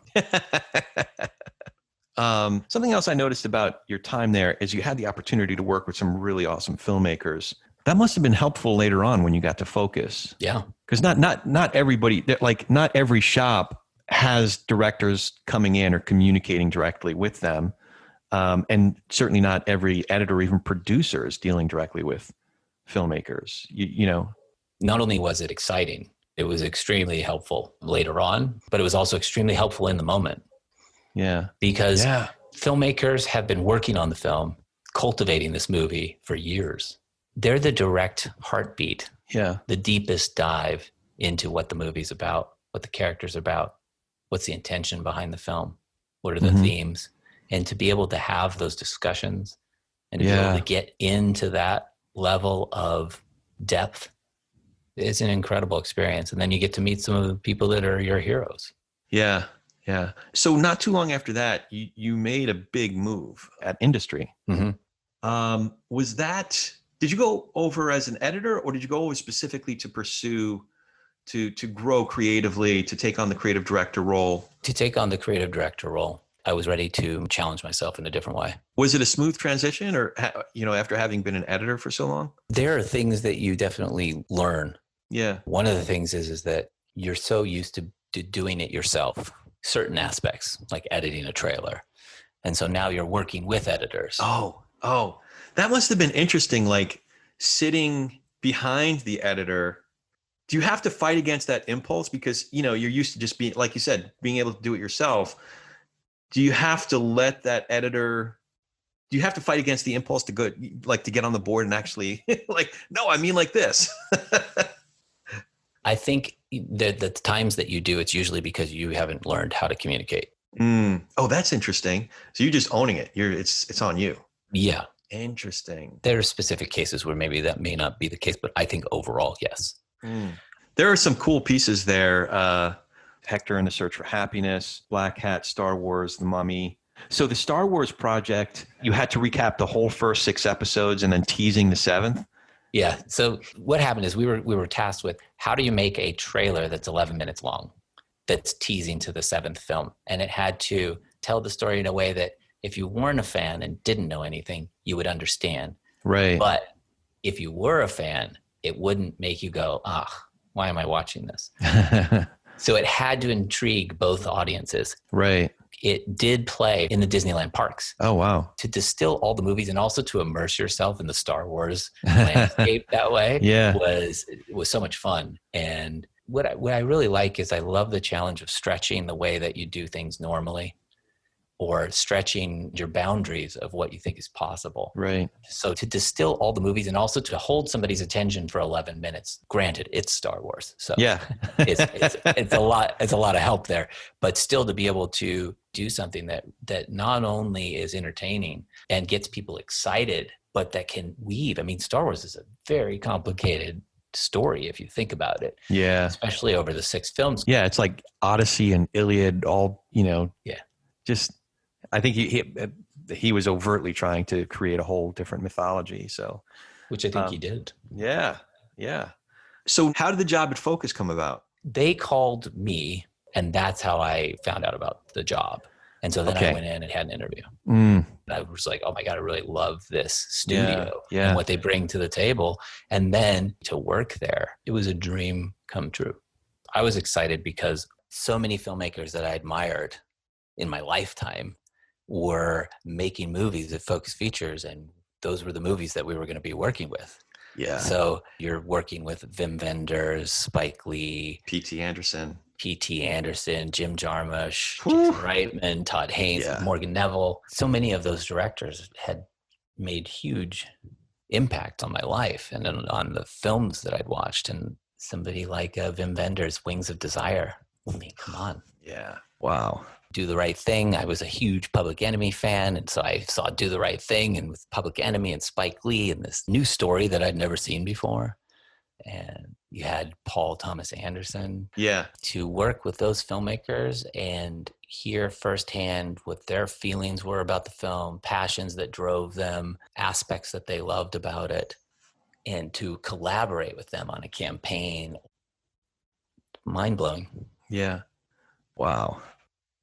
Something else I noticed about your time there is you had the opportunity to work with some really awesome filmmakers. That must have been helpful later on when you got to focus. Yeah. Because not everybody, like not every shop has directors coming in or communicating directly with them. And certainly not every editor or even producer is dealing directly with filmmakers. Not only was it exciting, it was extremely helpful later on, but it was also extremely helpful in the moment. Yeah. Because filmmakers have been working on the film, cultivating this movie for years. They're the direct heartbeat. Yeah. The deepest dive into what the movie's about, what the character's about, what's the intention behind the film, what are the themes, and to be able to have those discussions and to be able to get into that level of depth, it's an incredible experience. And then you get to meet some of the people that are your heroes. Yeah. Yeah. So not too long after that, you made a big move at industry. Mm-hmm. Was that, did you go over as an editor, or did you go over specifically to pursue, to grow creatively, to take on the creative director role? To take on the creative director role, I was ready to challenge myself in a different way. Was it a smooth transition, or, after having been an editor for so long? There are things that you definitely learn. Yeah. One of the things is that you're so used to doing it yourself, certain aspects, like editing a trailer. And so now you're working with editors. Oh, that must have been interesting. Like sitting behind the editor, do you have to fight against that impulse? Because, you're used to just being, like you said, being able to do it yourself. Do you have to let that editor, do you have to fight against the impulse to go, like to get on the board and actually like, no, I mean like this. I think the times that you do, it's usually because you haven't learned how to communicate. Oh, that's interesting. So you're just owning it. It's on you. Yeah. Interesting. There are specific cases where maybe that may not be the case, but I think overall, yes. There are some cool pieces there. Hector and the Search for Happiness, Black Hat, Star Wars, The Mummy. So the Star Wars project, you had to recap the whole first 6 episodes and then teasing the 7th. Yeah. So what happened is we were tasked with, how do you make a trailer that's 11 minutes long, that's teasing to the 7th film? And it had to tell the story in a way that if you weren't a fan and didn't know anything, you would understand. Right. But if you were a fan, it wouldn't make you go, why am I watching this? So it had to intrigue both audiences. Right. It did play in the Disneyland parks. Oh, wow. To distill all the movies and also to immerse yourself in the Star Wars landscape that way was so much fun. And what I really like is I love the challenge of stretching the way that you do things normally, or stretching your boundaries of what you think is possible. Right. So to distill all the movies and also to hold somebody's attention for 11 minutes, granted, it's Star Wars. So yeah, it's a lot of help there, but still to be able to do something that not only is entertaining and gets people excited, but that can weave. I mean, Star Wars is a very complicated story if you think about it. Yeah. Especially over the 6 films. Yeah. It's like Odyssey and Iliad, all, Yeah. Just, I think he was overtly trying to create a whole different mythology. So, which I think he did. Yeah. Yeah. So how did the job at Focus come about? They called me, and that's how I found out about the job. And so then I went in and had an interview. And I was like, oh my God, I really love this studio and what they bring to the table. And then to work there, it was a dream come true. I was excited because so many filmmakers that I admired in my lifetime were making movies at Focus Features, and those were the movies that we were going to be working with. Yeah. So you're working with Wim Wenders, Spike Lee, P.T. Anderson, Jim Jarmusch, Jason Reitman, Todd Haynes, Morgan Neville. So many of those directors had made huge impact on my life and on the films that I'd watched. And somebody like Wim Wenders, Wings of Desire. I mean, come on. Yeah. Wow. Do the Right Thing. I was a huge Public Enemy fan, and so I saw Do the Right Thing and with Public Enemy and Spike Lee and this new story that I'd never seen before. And you had Paul Thomas Anderson. Yeah. To work with those filmmakers and hear firsthand what their feelings were about the film, passions that drove them, aspects that they loved about it, and to collaborate with them on a campaign. Mind-blowing. Yeah. Wow.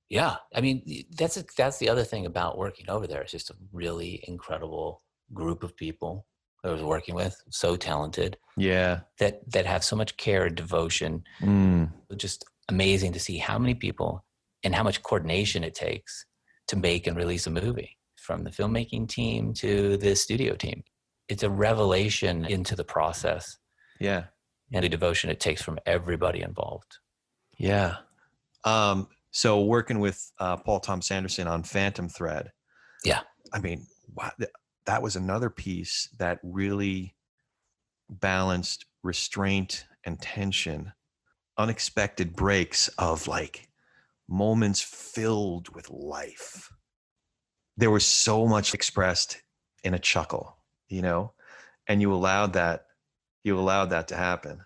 Yeah. I mean, that's the other thing about working over there. It's just a really incredible group of people I was working with, so talented. Yeah. That have so much care and devotion. Just amazing to see how many people and how much coordination it takes to make and release a movie, from the filmmaking team to the studio team. It's a revelation into the process. Yeah. And the devotion it takes from everybody involved. Yeah. So working with Paul Thomas Anderson on Phantom Thread. Yeah. I mean, wow, that was another piece that really balanced restraint and tension, unexpected breaks of like moments filled with life. There was so much expressed in a chuckle, and you allowed that to happen.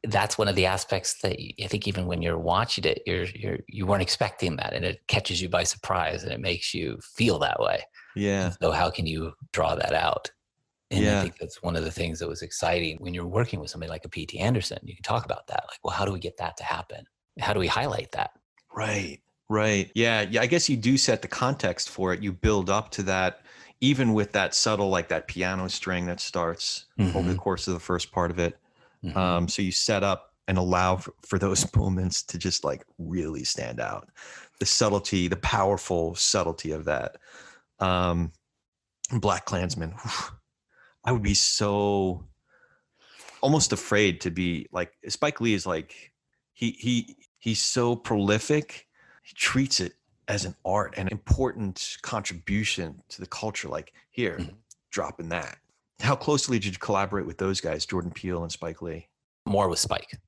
that's one of the aspects that I think even when you're watching it, you weren't expecting that, and it catches you by surprise, and it makes you feel that way. Yeah. And so how can you draw that out? And I Yeah. think that's one of the things that was exciting when you're working with somebody like a P.T. Anderson. You can talk about that. Like, well, how do we get that to happen? How do we highlight that? Right. Right. Yeah. Yeah. I guess you do set the context for it. You build up to that, even with that subtle, like that piano string that starts over the course of the first part of it. So you set up and allow for those moments to just like really stand out. The subtlety, the powerful subtlety of that. Black Klansman. I would be so almost afraid to be like, Spike Lee is like, he's so prolific. He treats it as an art and important contribution to the culture. Like, here, dropping that. How closely did you collaborate with those guys, Jordan Peele and Spike Lee? More with Spike.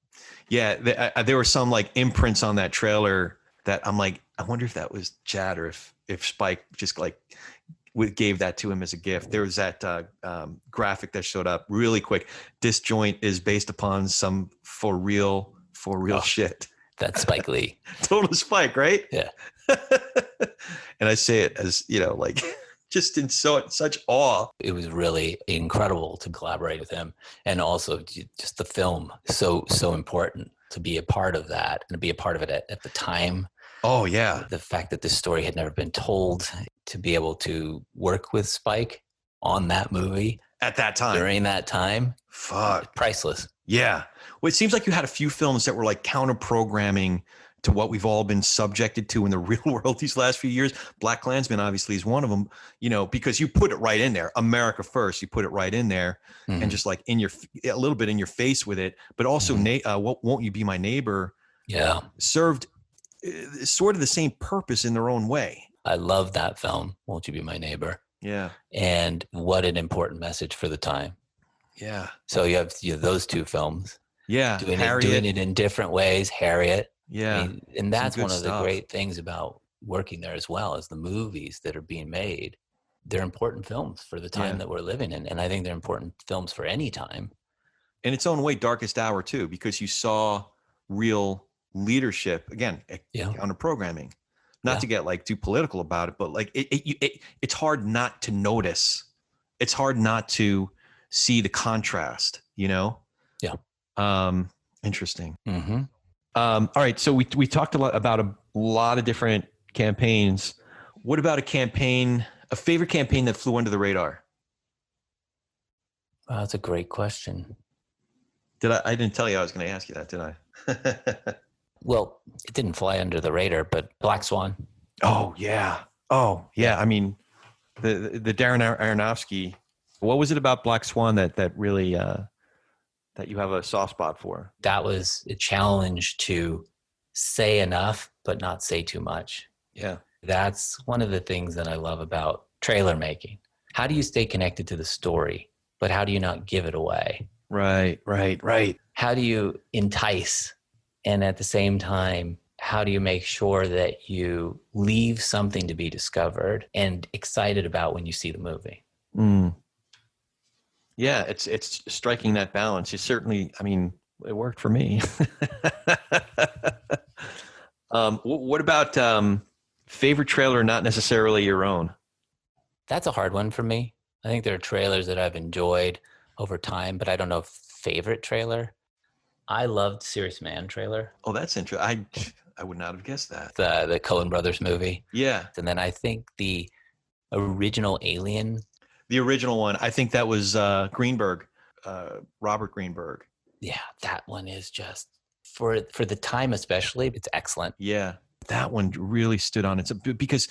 Yeah, there were some like imprints on that trailer that I'm like, I wonder if that was Chad or if Spike just like gave that to him as a gift. There was that graphic that showed up really quick. Disjoint is based upon some for real shit. That's Spike Lee. Total Spike, right? Yeah. And I say it as, like just in such awe. It was really incredible to collaborate with him. And also just the film, so important to be a part of that and to be a part of it at the time. Oh, yeah. The fact that this story had never been told, to be able to work with Spike on that movie. At that time. During that time. Fuck. Priceless. Yeah. Well, it seems like you had a few films that were like counter programming to what we've all been subjected to in the real world these last few years. Black Klansman obviously is one of them, because you put it right in there. America first, you put it right in there and just like a little bit in your face with it. But also, Won't You Be My Neighbor? Yeah. Served sort of the same purpose in their own way. I love that film, Won't You Be My Neighbor? Yeah. And what an important message for the time. Yeah. So you have those two films. Yeah. Doing it in different ways. Harriet. Yeah. I mean, and that's one of the great things about working there as well, is the movies that are being made. They're important films for the time that we're living in. And I think they're important films for any time. In its own way, Darkest Hour too, because you saw real leadership, again, counter programming. Not to get like too political about it, but like it's hard not to notice. It's hard not to see the contrast, Yeah. Interesting. All right. So we talked about a lot of different campaigns. What about a favorite campaign that flew under the radar? Wow, that's a great question. I didn't tell you I was going to ask you that, did I? Well, it didn't fly under the radar, but Black Swan. Oh, yeah. I mean, the Darren Aronofsky, what was it about Black Swan that really, that you have a soft spot for? That was a challenge to say enough, but not say too much. Yeah. That's one of the things that I love about trailer making. How do you stay connected to the story, but how do you not give it away? Right. How do you entice? And at the same time, how do you make sure that you leave something to be discovered and excited about when you see the movie? Yeah, it's striking that balance. You certainly, I mean, it worked for me. What about favorite trailer, not necessarily your own? That's a hard one for me. I think there are trailers that I've enjoyed over time, but I don't know if favorite trailer. I loved Serious Man trailer. Oh, that's interesting. I would not have guessed that. The Coen Brothers movie. Yeah. And then I think the original Alien. The original one, I think that was Greenberg, Robert Greenberg. Yeah, that one is just, for the time especially, it's excellent. Yeah, that one really stood on its, because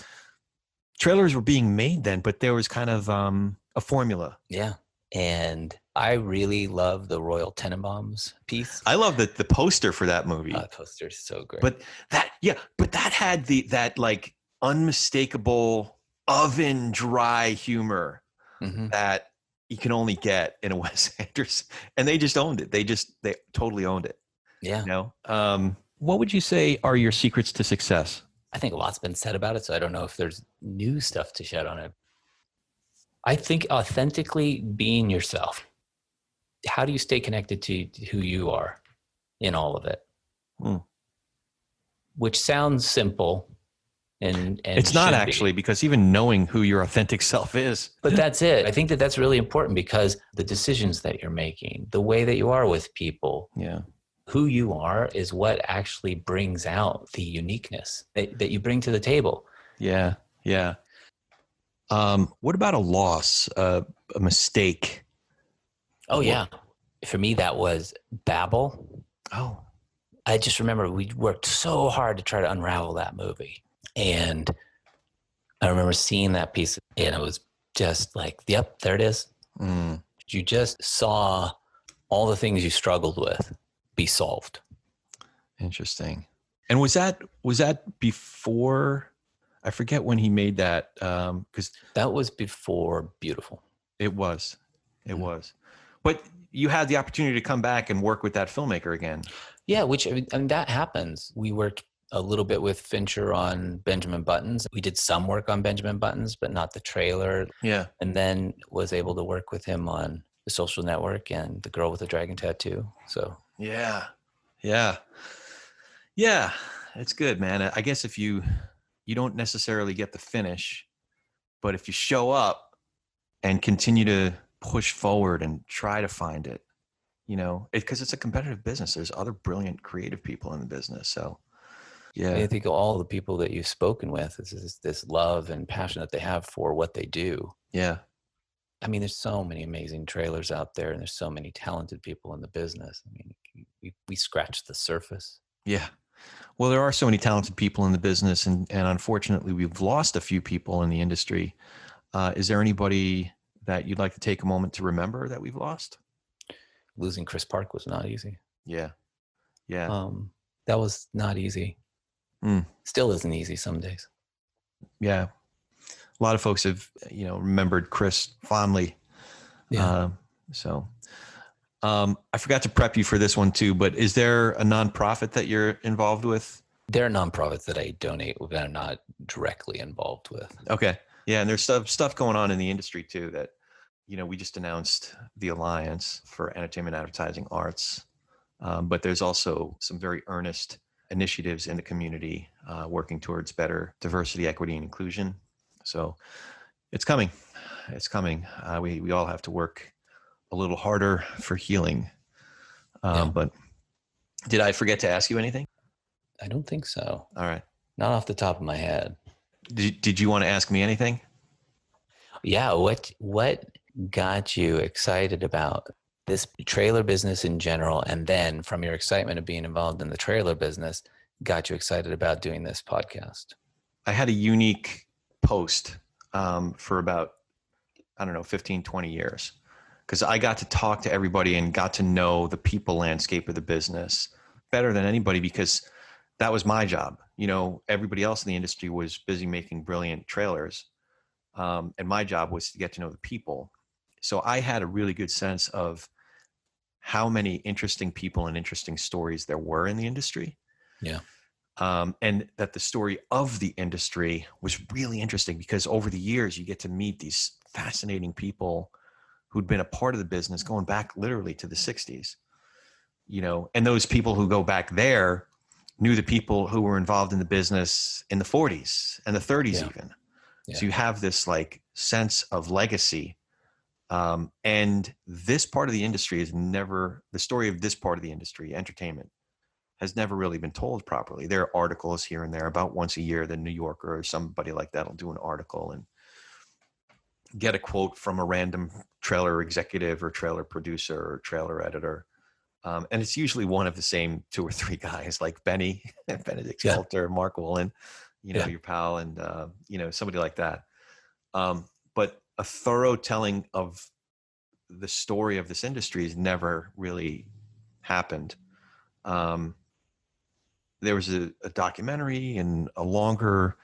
trailers were being made then, but there was kind of a formula. Yeah. And I really love the Royal Tenenbaums piece. I love the poster for that movie. The poster is so great. But that had that like unmistakable oven dry humor that you can only get in a Wes Anderson, and they just owned it. They totally owned it. Yeah. What would you say are your secrets to success? I think a lot's been said about it, so I don't know if there's new stuff to shed on it. I think authentically being yourself. How do you stay connected to who you are? in all of it, Mm. which sounds simple. And It's not actually, because even knowing who your authentic self is. But that's it. I think that that's really important, because the decisions that you're making, the way that you are with people, who you are is what actually brings out the uniqueness that you bring to the table. Yeah. Yeah. What about a loss, a mistake? Oh, yeah. For me, that was Babel. Oh, I just remember we worked so hard to try to unravel that movie. And I remember seeing that piece, and it was just like, yep, there it is. Mm. You just saw all the things you struggled with be solved. Interesting. And was that before? I forget when he made that, because that was before Beautiful. It was. But you had the opportunity to come back and work with that filmmaker again. Yeah, which I mean, that happens. We worked a little bit with Fincher on Benjamin Buttons. We did some work on Benjamin Buttons, but not the trailer. Yeah. And then was able to work with him on The Social Network and The Girl with the Dragon Tattoo. So yeah. It's good, man. I guess if you don't necessarily get the finish, but if you show up and continue to push forward and try to find it, because it's a competitive business. There's other brilliant creative people in the business. So yeah, I think all the people that you've spoken with is this love and passion that they have for what they do. Yeah. I mean, there's so many amazing trailers out there, and there's so many talented people in the business. I mean, we scratched the surface. Yeah. Well, there are so many talented people in the business, and unfortunately, we've lost a few people in the industry. Is there anybody that you'd like to take a moment to remember that we've lost? Losing Chris Park was not easy. Yeah. That was not easy. Still isn't easy some days. Yeah. A lot of folks have, remembered Chris fondly. Yeah. I forgot to prep you for this one too, but is there a nonprofit that you're involved with? There are nonprofits that I donate that I'm not directly involved with. Okay. Yeah. And there's stuff going on in the industry too that, we just announced the Alliance for Entertainment Advertising Arts. But there's also some very earnest initiatives in the community working towards better diversity, equity, and inclusion. So it's coming. We all have to work a little harder for healing. But did I forget to ask you anything? I don't think so. All right. Not off the top of my head. Did you want to ask me anything? Yeah. What got you excited about this trailer business in general? And then from your excitement of being involved in the trailer business, got you excited about doing this podcast? I had a unique post for about, 15, 20 years. Because I got to talk to everybody and got to know the people landscape of the business better than anybody, because that was my job. Everybody else in the industry was busy making brilliant trailers. And my job was to get to know the people. So I had a really good sense of how many interesting people and interesting stories there were in the industry. Yeah. And that the story of the industry was really interesting, because over the years you get to meet these fascinating people who'd been a part of the business going back literally to the 60s, and those people who go back there knew the people who were involved in the business in the 40s and the 30s even. Yeah. So you have this sense of legacy. And this part of the industry the story of this part of the industry, entertainment, has never really been told properly. There are articles here and there. About once a year, the New Yorker or somebody like that will do an article and get a quote from a random trailer executive or trailer producer or trailer editor. And it's usually one of the same 2 or 3 guys, like Benny, Benedict Salter, Mark Woolen, your pal, and, somebody like that. But a thorough telling of the story of this industry has never really happened. There was a documentary and a longer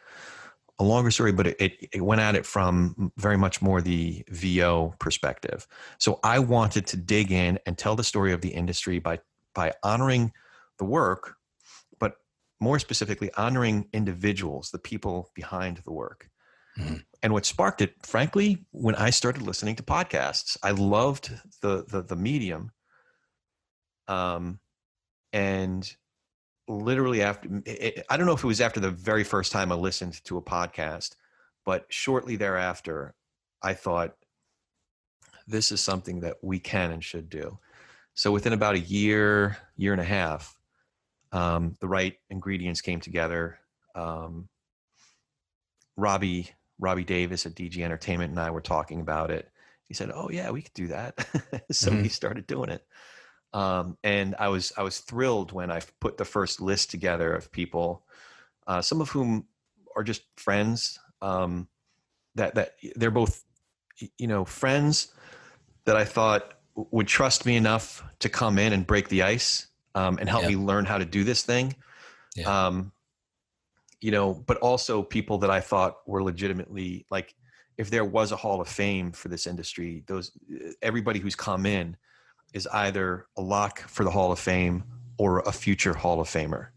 story, but it went at it from very much more the VO perspective. So I wanted to dig in and tell the story of the industry by honoring the work, but more specifically honoring individuals, the people behind the work. Mm-hmm. And what sparked it, frankly, when I started listening to podcasts, I loved the medium. And literally after, I don't know if it was after the very first time I listened to a podcast, but shortly thereafter, I thought, this is something that we can and should do. So within about a year and a half, the right ingredients came together. Robbie Davis at DG Entertainment and I were talking about it. He said, "Oh yeah, we could do that." So we started doing it. And I was thrilled when I put the first list together of people, some of whom are just friends, that they're both, friends that I thought would trust me enough to come in and break the ice, and help me learn how to do this thing. Yeah. But also people that I thought were legitimately, like, if there was a Hall of Fame for this industry, everybody who's come in is either a lock for the Hall of Fame or a future Hall of Famer.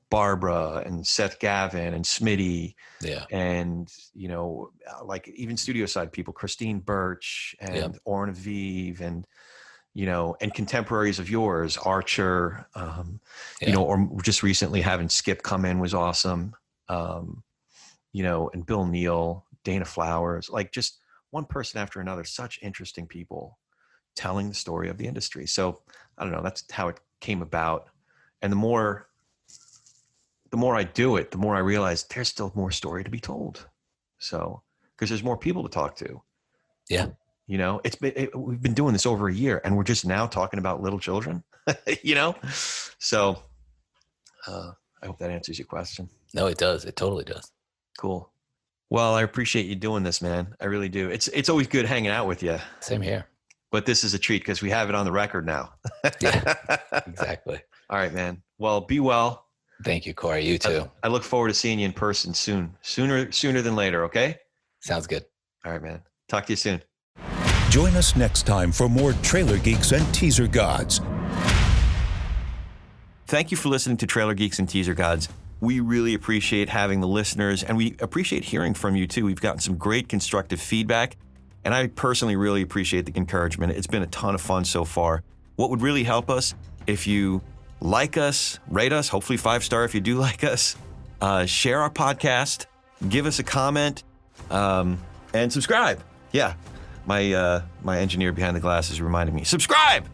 Barbara and Seth Gavin and Smitty, and like even studio side people, Christine Birch and Orrin Aviv, and and contemporaries of yours, Archer, or just recently having Skip come in was awesome. And Bill Neal, Dana Flowers, like just one person after another, such interesting people telling the story of the industry. So I don't know, that's how it came about. And the more I do it, the more I realize there's still more story to be told. So, because there's more people to talk to. Yeah. We've been doing this over a year and we're just now talking about little children, So, I hope that answers your question. No, it does. It totally does. Cool. Well, I appreciate you doing this, man. I really do. It's always good hanging out with you. Same here. But this is a treat because we have it on the record now. Yeah, exactly. All right, man. Well, be well. Thank you, Corey. You too. I look forward to seeing you in person soon. Sooner than later, okay? Sounds good. All right, man. Talk to you soon. Join us next time for more Trailer Geeks and Teaser Gods. Thank you for listening to Trailer Geeks and Teaser Gods. We really appreciate having the listeners, and we appreciate hearing from you too. We've gotten some great constructive feedback, and I personally really appreciate the encouragement. It's been a ton of fun so far. What would really help us if you like us, rate us, hopefully 5-star if you do like us, share our podcast, give us a comment, and subscribe. Yeah, my engineer behind the glass is reminding me, subscribe!